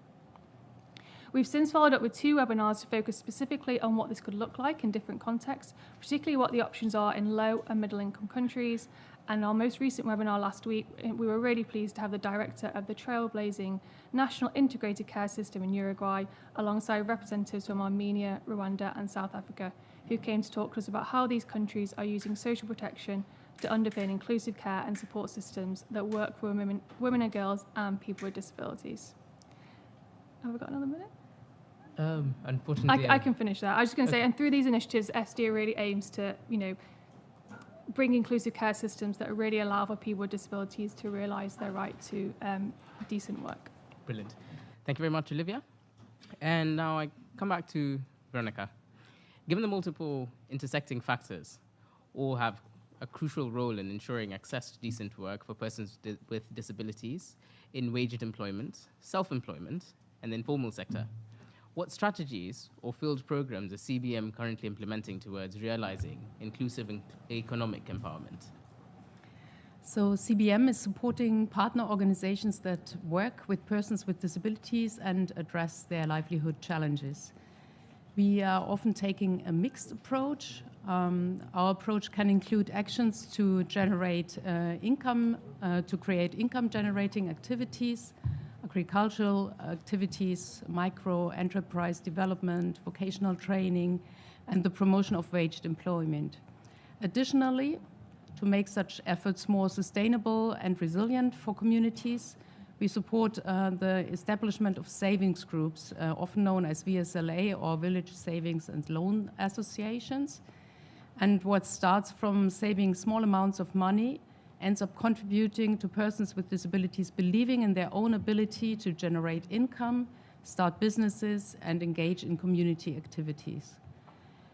We've since followed up with 2 webinars to focus specifically on what this could look like in different contexts, particularly what the options are in low and middle income countries. And our most recent webinar last week, we were really pleased to have the director of the trailblazing National Integrated Care System in Uruguay, alongside representatives from Armenia, Rwanda and South Africa, who came to talk to us about how these countries are using social protection to underpin inclusive care and support systems that work for women and girls and people with disabilities. Have we got another minute? Unfortunately, I can finish that. I was just going to say, and through these initiatives, FCDO really aims to, bring inclusive care systems that really allow for people with disabilities to realise their right to decent work. Brilliant. Thank you very much, Olivia. And now I come back to Veronica. Given the multiple intersecting factors, all have a crucial role in ensuring access to decent work for persons with disabilities in waged employment, self-employment, and the informal sector. What strategies or field programs is CBM currently implementing towards realizing inclusive economic empowerment? So CBM is supporting partner organizations that work with persons with disabilities and address their livelihood challenges. We are often taking a mixed approach. Our approach can include actions to generate income, to create income-generating activities, agricultural activities, micro-enterprise development, vocational training, and the promotion of waged employment. Additionally, to make such efforts more sustainable and resilient for communities, we support the establishment of savings groups, often known as VSLA or Village Savings and Loan Associations. And what starts from saving small amounts of money ends up contributing to persons with disabilities believing in their own ability to generate income, start businesses, and engage in community activities.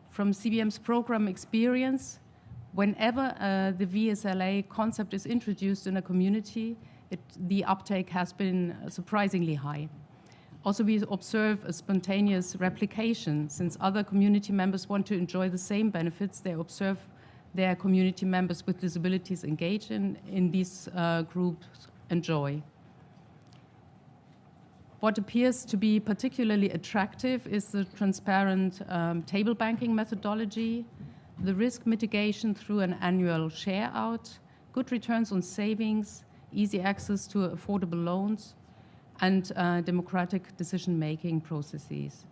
From CBM's program experience, whenever the VSLA concept is introduced in a community, the uptake has been surprisingly high. Also, we observe a spontaneous replication. Since other community members want to enjoy the same benefits, they observe their community members with disabilities engage in these groups enjoy. What appears to be particularly attractive is the transparent table banking methodology, the risk mitigation through an annual share out, good returns on savings, easy access to affordable loans, and democratic decision-making processes.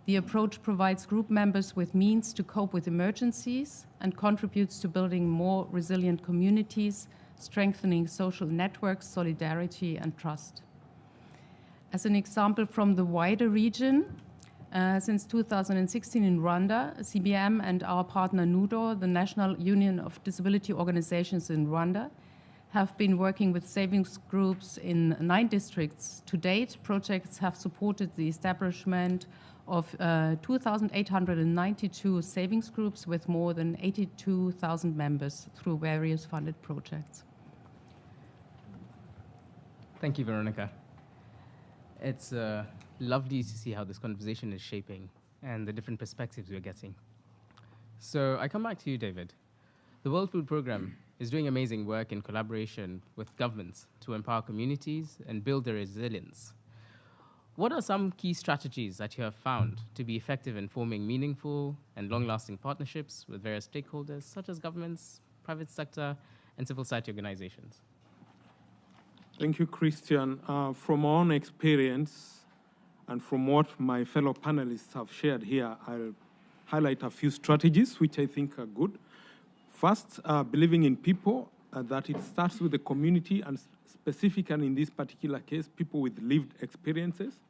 The approach provides group members with means to cope with emergencies and contributes to building more resilient communities, strengthening social networks, solidarity, and trust. As an example from the wider region, since 2016 in Rwanda, CBM and our partner NUDO, the National Union of Disability Organizations in Rwanda, have been working with savings groups in 9 districts. To date, projects have supported the establishment of 2,892 savings groups with more than 82,000 members through various funded projects. Thank you, Veronica. It's lovely to see how this conversation is shaping and the different perspectives we're getting. So I come back to you, David. The World Food Programme is doing amazing work in collaboration with governments to empower communities and build their resilience. What are some key strategies that you have found to be effective in forming meaningful and long-lasting partnerships with various stakeholders, such as governments, private sector, and civil society organizations? Thank you, Christian. From our own experience and from what my fellow panelists have shared here, I'll highlight a few strategies which I think are good. First, believing in people, that it starts with the community and specifically in this particular case, people with lived experiences.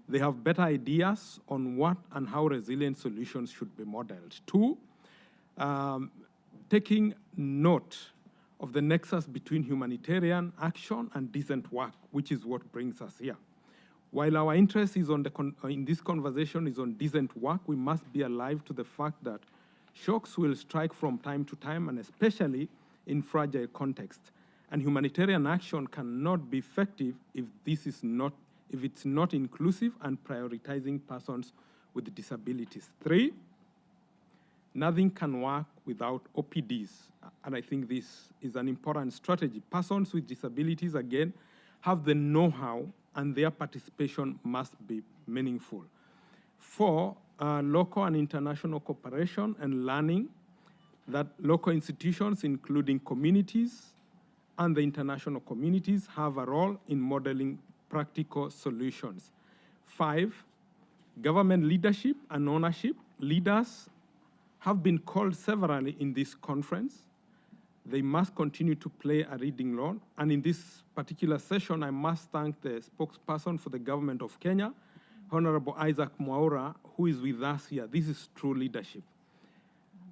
They have better ideas on what and how resilient solutions should be modeled. 2, taking note of the nexus between humanitarian action and decent work, which is what brings us here. While our interest is on in this conversation is on decent work, we must be alive to the fact that shocks will strike from time to time, and especially in fragile context. And humanitarian action cannot be effective if it's not inclusive and prioritizing persons with disabilities. 3, nothing can work without OPDs. And I think this is an important strategy. Persons with disabilities, again, have the know-how and their participation must be meaningful. 4, local and international cooperation and learning, that local institutions, including communities and the international communities, have a role in modeling practical solutions. 5, government leadership and ownership. Leaders have been called severally in this conference. They must continue to play a leading role. And in this particular session, I must thank the spokesperson for the government of Kenya, Honorable Isaac Mwaura, who is with us here. This is true leadership.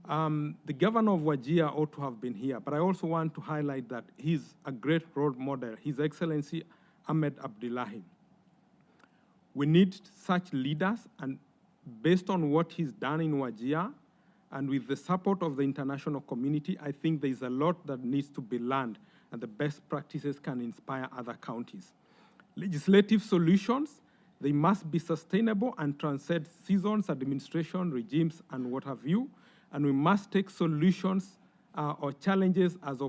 The governor of Wajir ought to have been here, but I also want to highlight that he's a great role model, His Excellency Ahmed Abdullahi. We need such leaders, and based on what he's done in Wajir, and with the support of the international community, I think there's a lot that needs to be learned, and the best practices can inspire other counties. Legislative solutions, they must be sustainable and transcend seasons, administration, regimes, and what have you. And we must take solutions or challenges as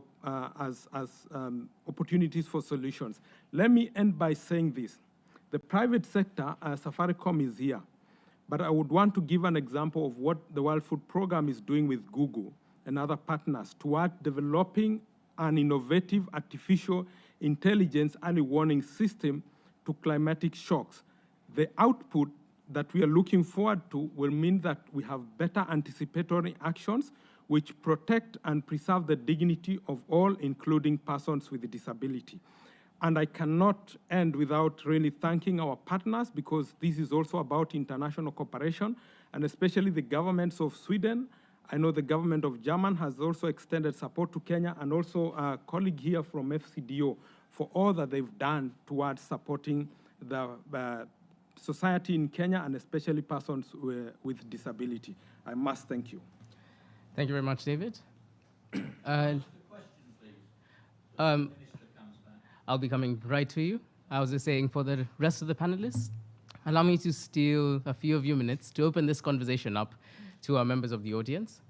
opportunities for solutions. Let me end by saying this. The private sector, Safaricom is here, but I would want to give an example of what the World Food Programme is doing with Google and other partners toward developing an innovative artificial intelligence early warning system to climatic shocks. The output that we are looking forward to will mean that we have better anticipatory actions which protect and preserve the dignity of all, including persons with a disability. And I cannot end without really thanking our partners, because this is also about international cooperation, and especially the governments of Sweden. I know the government of Germany has also extended support to Kenya, and also a colleague here from FCDO for all that they've done towards supporting the society in Kenya, and especially persons with disability. I must thank you. Thank you very much, David. I'll be coming right to you. I was just saying, for the rest of the panelists, allow me to steal a few of your minutes to open this conversation up to our members of the audience.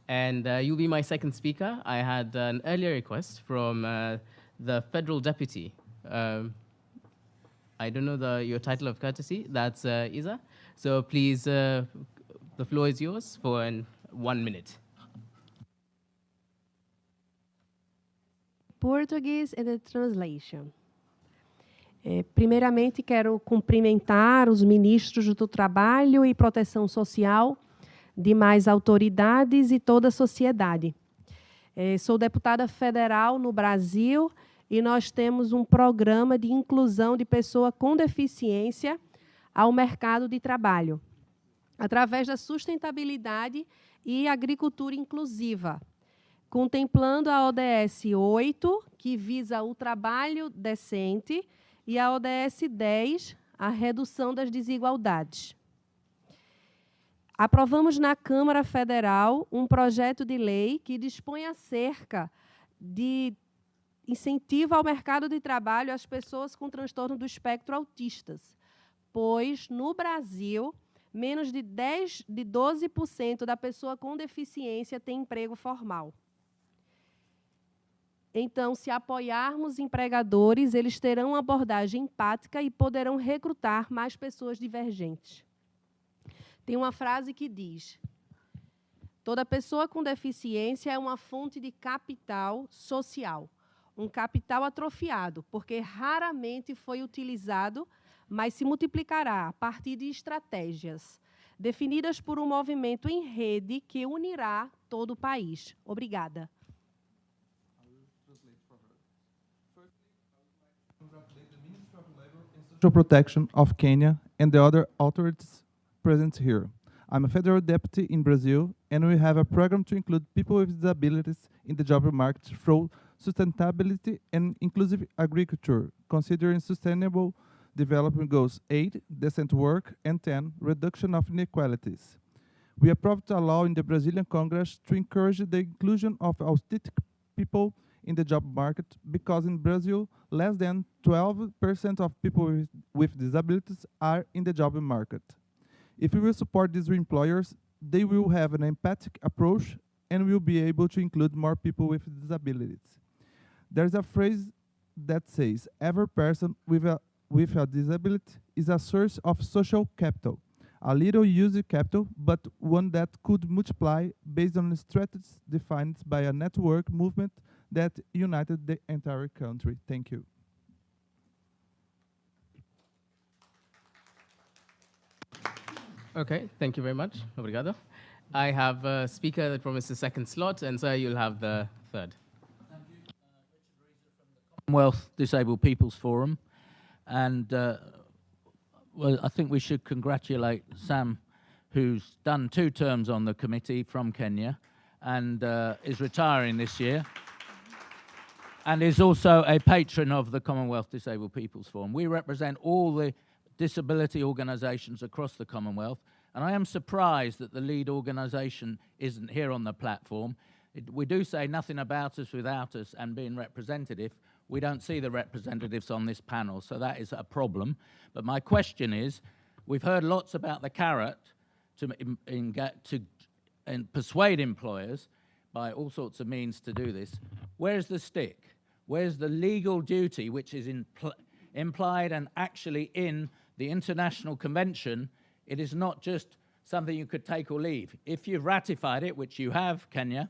And you'll be my second speaker. I had an earlier request from the federal deputy. I don't know your title of courtesy. That's Isa. So please, the floor is yours for 1 minute. Portuguese and the translation. Primeiramente, quero cumprimentar os ministros do Trabalho e Proteção Social, demais autoridades e toda a sociedade. Sou deputada federal no Brasil e nós temos um programa de inclusão de pessoa com deficiência ao mercado de trabalho, através da sustentabilidade e agricultura inclusiva, contemplando a ODS 8, que visa o trabalho decente, e a ODS 10, a redução das desigualdades. Aprovamos na Câmara Federal um projeto de lei que dispõe acerca de incentivo ao mercado de trabalho às pessoas com transtorno do espectro autistas, pois, no Brasil, menos de 12% da pessoa com deficiência tem emprego formal. Então, se apoiarmos empregadores, eles terão uma abordagem empática e poderão recrutar mais pessoas divergentes. Tem uma frase que diz: toda pessoa com deficiência é uma fonte de capital social, um capital atrofiado, porque raramente foi utilizado, mas se multiplicará a partir de estratégias definidas por um movimento em rede que unirá todo o país. Obrigada. Social Protection of Kenya and the other authorities present here. I'm a federal deputy in Brazil, and we have a program to include people with disabilities in the job market through sustainability and inclusive agriculture, considering sustainable development goals 8, decent work, and 10, reduction of inequalities. We approved a law in the Brazilian Congress to encourage the inclusion of autistic people in the job market, because in Brazil, less than 12% of people with disabilities are in the job market. If we will support these employers, they will have an empathic approach and will be able to include more people with disabilities. There's a phrase that says, every person with a with a disability is a source of social capital, a little used capital, but one that could multiply based on strategies defined by a network movement that united the entire country. Thank you. Okay, thank you very much. Obrigado. I have a speaker that promised the second slot, and sir, you'll have the third. Commonwealth Disabled People's Forum, and well, I think we should congratulate Sam, who's done 2 terms on the committee from Kenya, and is retiring this year, and is also a patron of the Commonwealth Disabled People's Forum. We represent all the disability organisations across the Commonwealth, and I am surprised that the lead organisation isn't here on the platform. We do say nothing about us without us and being representative. We don't see the representatives on this panel, so that is a problem. But my question is, we've heard lots about the carrot to persuade employers by all sorts of means to do this. Where's the stick? Where's the legal duty, which is implied and actually in the International Convention? It is not just something you could take or leave. If you've ratified it, which you have, Kenya,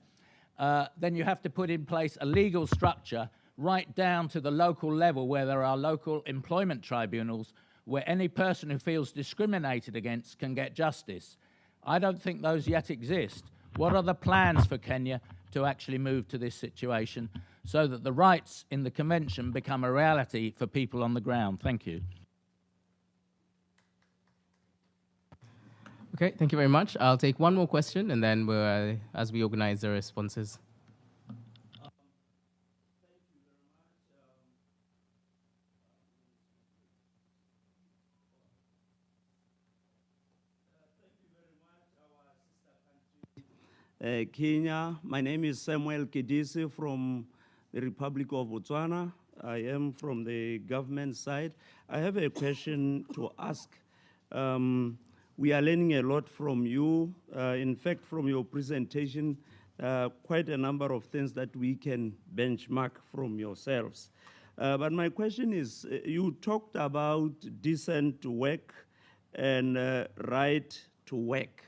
then you have to put in place a legal structure right down to the local level where there are local employment tribunals where any person who feels discriminated against can get justice. I don't think those yet exist. What are the plans for Kenya to actually move to this situation so that the rights in the convention become a reality for people on the ground? Thank you. Okay, thank you very much. I'll take one more question, and then we'll, as we organize the responses. Kenya. My name is Samuel Kidisi from the Republic of Botswana. I am from the government side. I have a question to ask. We are learning a lot from you. In fact, from your presentation, quite a number of things that we can benchmark from yourselves. But my question is, you talked about decent work and right to work.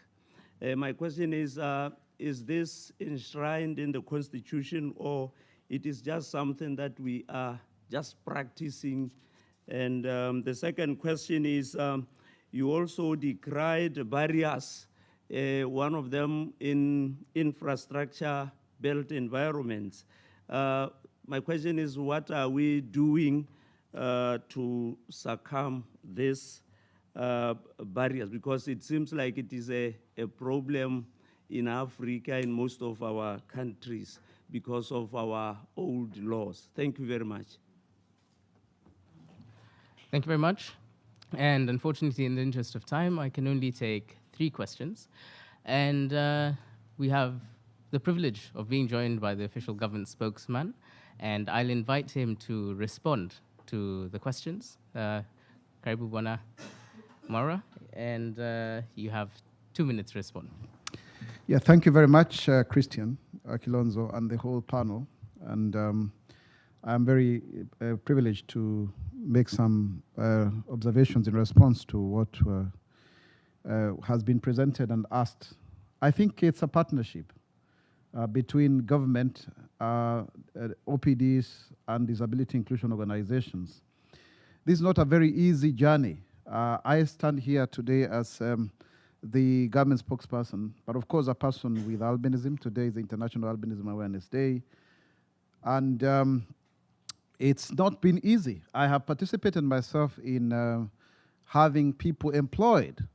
My question is this enshrined in the Constitution, or it is just something that we are just practicing? And the second question is, you also decried barriers, one of them in infrastructure-built environments. My question is, what are we doing to circum these barriers? Because it seems like it is a problem in Africa, in most of our countries, because of our old laws. Thank you very much. Thank you very much. And unfortunately, in the interest of time, I can only take 3 questions. And we have the privilege of being joined by the official government spokesman, and I'll invite him to respond to the questions. Karibu Bwana Mara, and you have 2 minutes to respond. Yeah, thank you very much, Christian Kilonzo, and the whole panel. And I'm very privileged to make some observations in response to what has been presented and asked. I think it's a partnership between government, OPDs, and disability inclusion organizations. This is not a very easy journey. I stand here today as the government spokesperson, but of course a person with albinism. Today is the International Albinism Awareness Day. And it's not been easy. I have participated myself in having people employed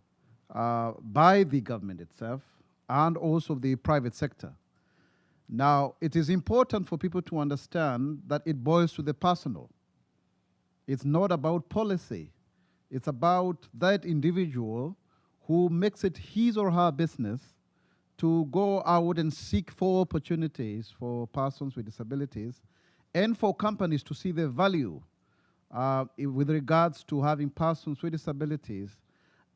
by the government itself and also the private sector. Now, it is important for people to understand that it boils to the personal. It's not about policy. It's about that individual who makes it his or her business to go out and seek for opportunities for persons with disabilities and for companies to see the value with regards to having persons with disabilities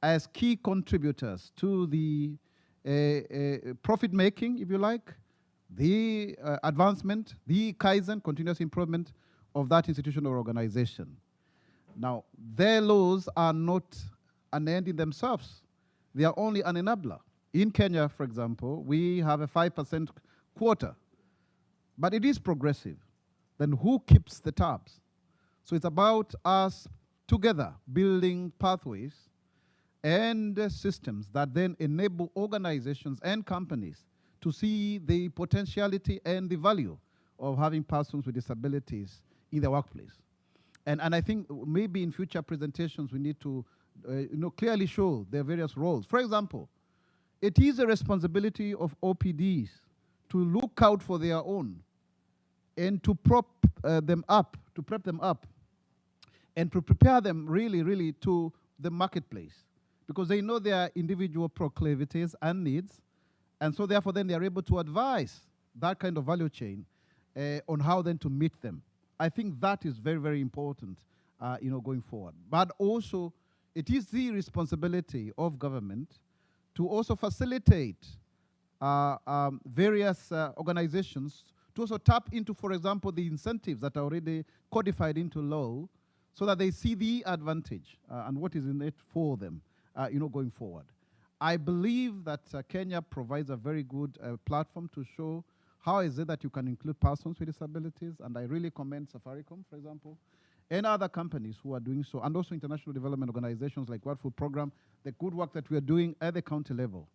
as key contributors to the profit making, if you like, the advancement, the Kaizen, continuous improvement of that institution or organization. Now, their laws are not an end in themselves. They are only an enabler. In Kenya, for example, we have a 5% quota, but it is progressive. Then who keeps the tabs? So it's about us together building pathways and systems that then enable organizations and companies to see the potentiality and the value of having persons with disabilities in the workplace. And I think maybe in future presentations we need to clearly show their various roles. For example, it is a responsibility of OPDs to look out for their own and to prep them up, and to prepare them really to the marketplace, because they know their individual proclivities and needs, and so therefore then they are able to advise that kind of value chain on how then to meet them. I think that is very, very important, going forward. But also, it is the responsibility of government to also facilitate various organizations to also tap into, for example, the incentives that are already codified into law, so that they see the advantage and what is in it for them, going forward. I believe that Kenya provides a very good platform to show how is it that you can include persons with disabilities, and I really commend Safaricom, for example, and other companies who are doing so, and also international development organizations like World Food Program, the good work that we are doing at the county level.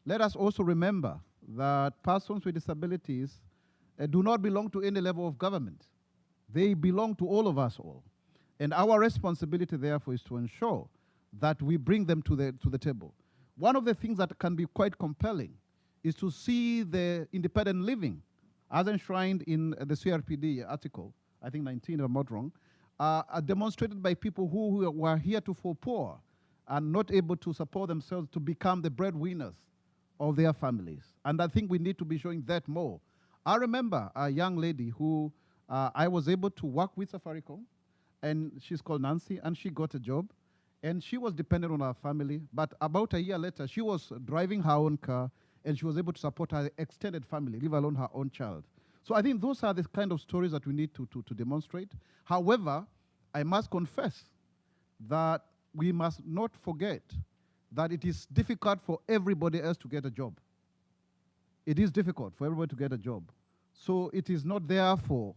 Let us also remember that persons with disabilities do not belong to any level of government. They belong to all of us all. And our responsibility, therefore, is to ensure that we bring them to the table. One of the things that can be quite compelling is to see the independent living, as enshrined in the CRPD article, I think 19, if I'm not wrong, demonstrated by people who were heretofore poor and not able to support themselves to become the breadwinners of their families. And I think we need to be showing that more. I remember a young lady who I was able to work with Safaricom, and she's called Nancy, and she got a job, and she was dependent on her family, but about a year later, she was driving her own car, and she was able to support her extended family, leave alone her own child. So I think those are the kind of stories that we need to demonstrate. However, I must confess that we must not forget that it is difficult for everybody else to get a job. It is difficult for everybody to get a job. So it is not therefore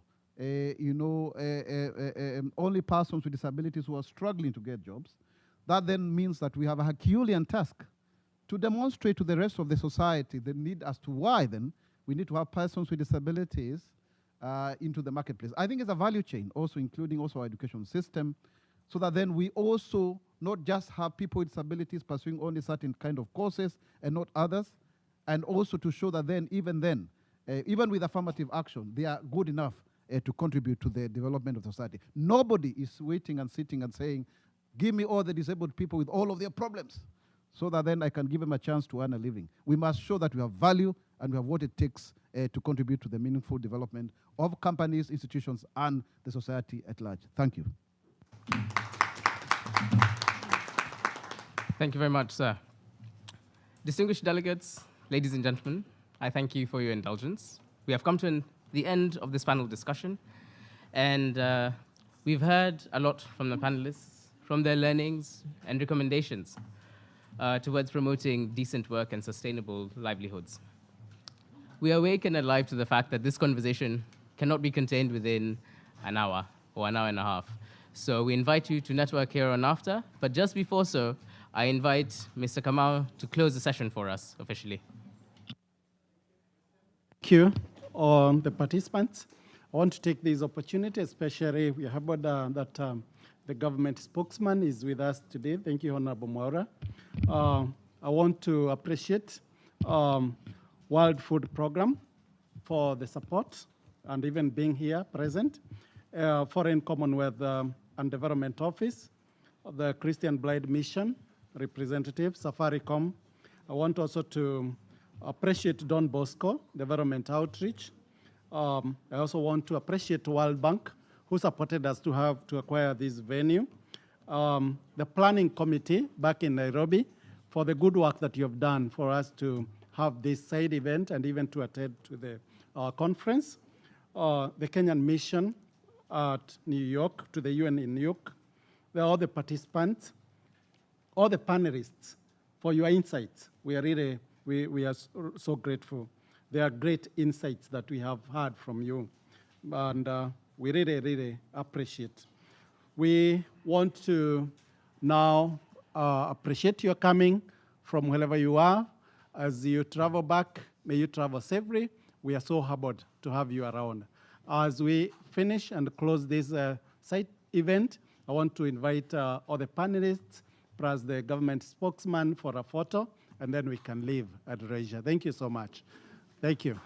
only persons with disabilities who are struggling to get jobs. That then means that we have a Herculean task to demonstrate to the rest of the society the need as to why then we need to have persons with disabilities into the marketplace. I think it's a value chain, also including also our education system, so that then we also not just have people with disabilities pursuing only certain kind of courses and not others, and also to show that then, even with affirmative action, they are good enough to contribute to the development of society. Nobody is waiting and sitting and saying, give me all the disabled people with all of their problems, so that then I can give them a chance to earn a living. We must show that we have value and we have what it takes to contribute to the meaningful development of companies, institutions, and the society at large. Thank you. Thank you very much, sir. Distinguished delegates, ladies and gentlemen, I thank you for your indulgence. We have come to the end of this panel discussion, and we've heard a lot from the panelists, from their learnings and recommendations towards promoting decent work and sustainable livelihoods. We are awake and alive to the fact that this conversation cannot be contained within an hour or an hour and a half. So we invite you to network here on after, but just before so, I invite Mr. Kamau to close the session for us officially. Thank you, all the participants. I want to take this opportunity, especially we have heard that the government spokesman is with us today. Thank you, Honorable Mwaura. I want to appreciate World Food Program for the support and even being here present. Foreign Commonwealth and Development Office, the Christian Blind Mission representative, Safaricom. I want also to appreciate Don Bosco, Development Outreach. I also want to appreciate World Bank, who supported us to acquire this venue. The planning committee back in Nairobi for the good work that you have done for us to have this side event and even to attend to the conference. The Kenyan mission at New York, to the UN in New York. all the participants, all the panelists for your insights. We are really, we are so grateful. There are great insights that we have heard from you, and we really, really appreciate. We want to now appreciate your coming from wherever you are. As you travel back, may you travel safely. We are so humbled to have you around. As we finish and close this site event, I want to invite all the panelists, plus the government spokesman for a photo, and then we can leave at leisure. Thank you so much. Thank you.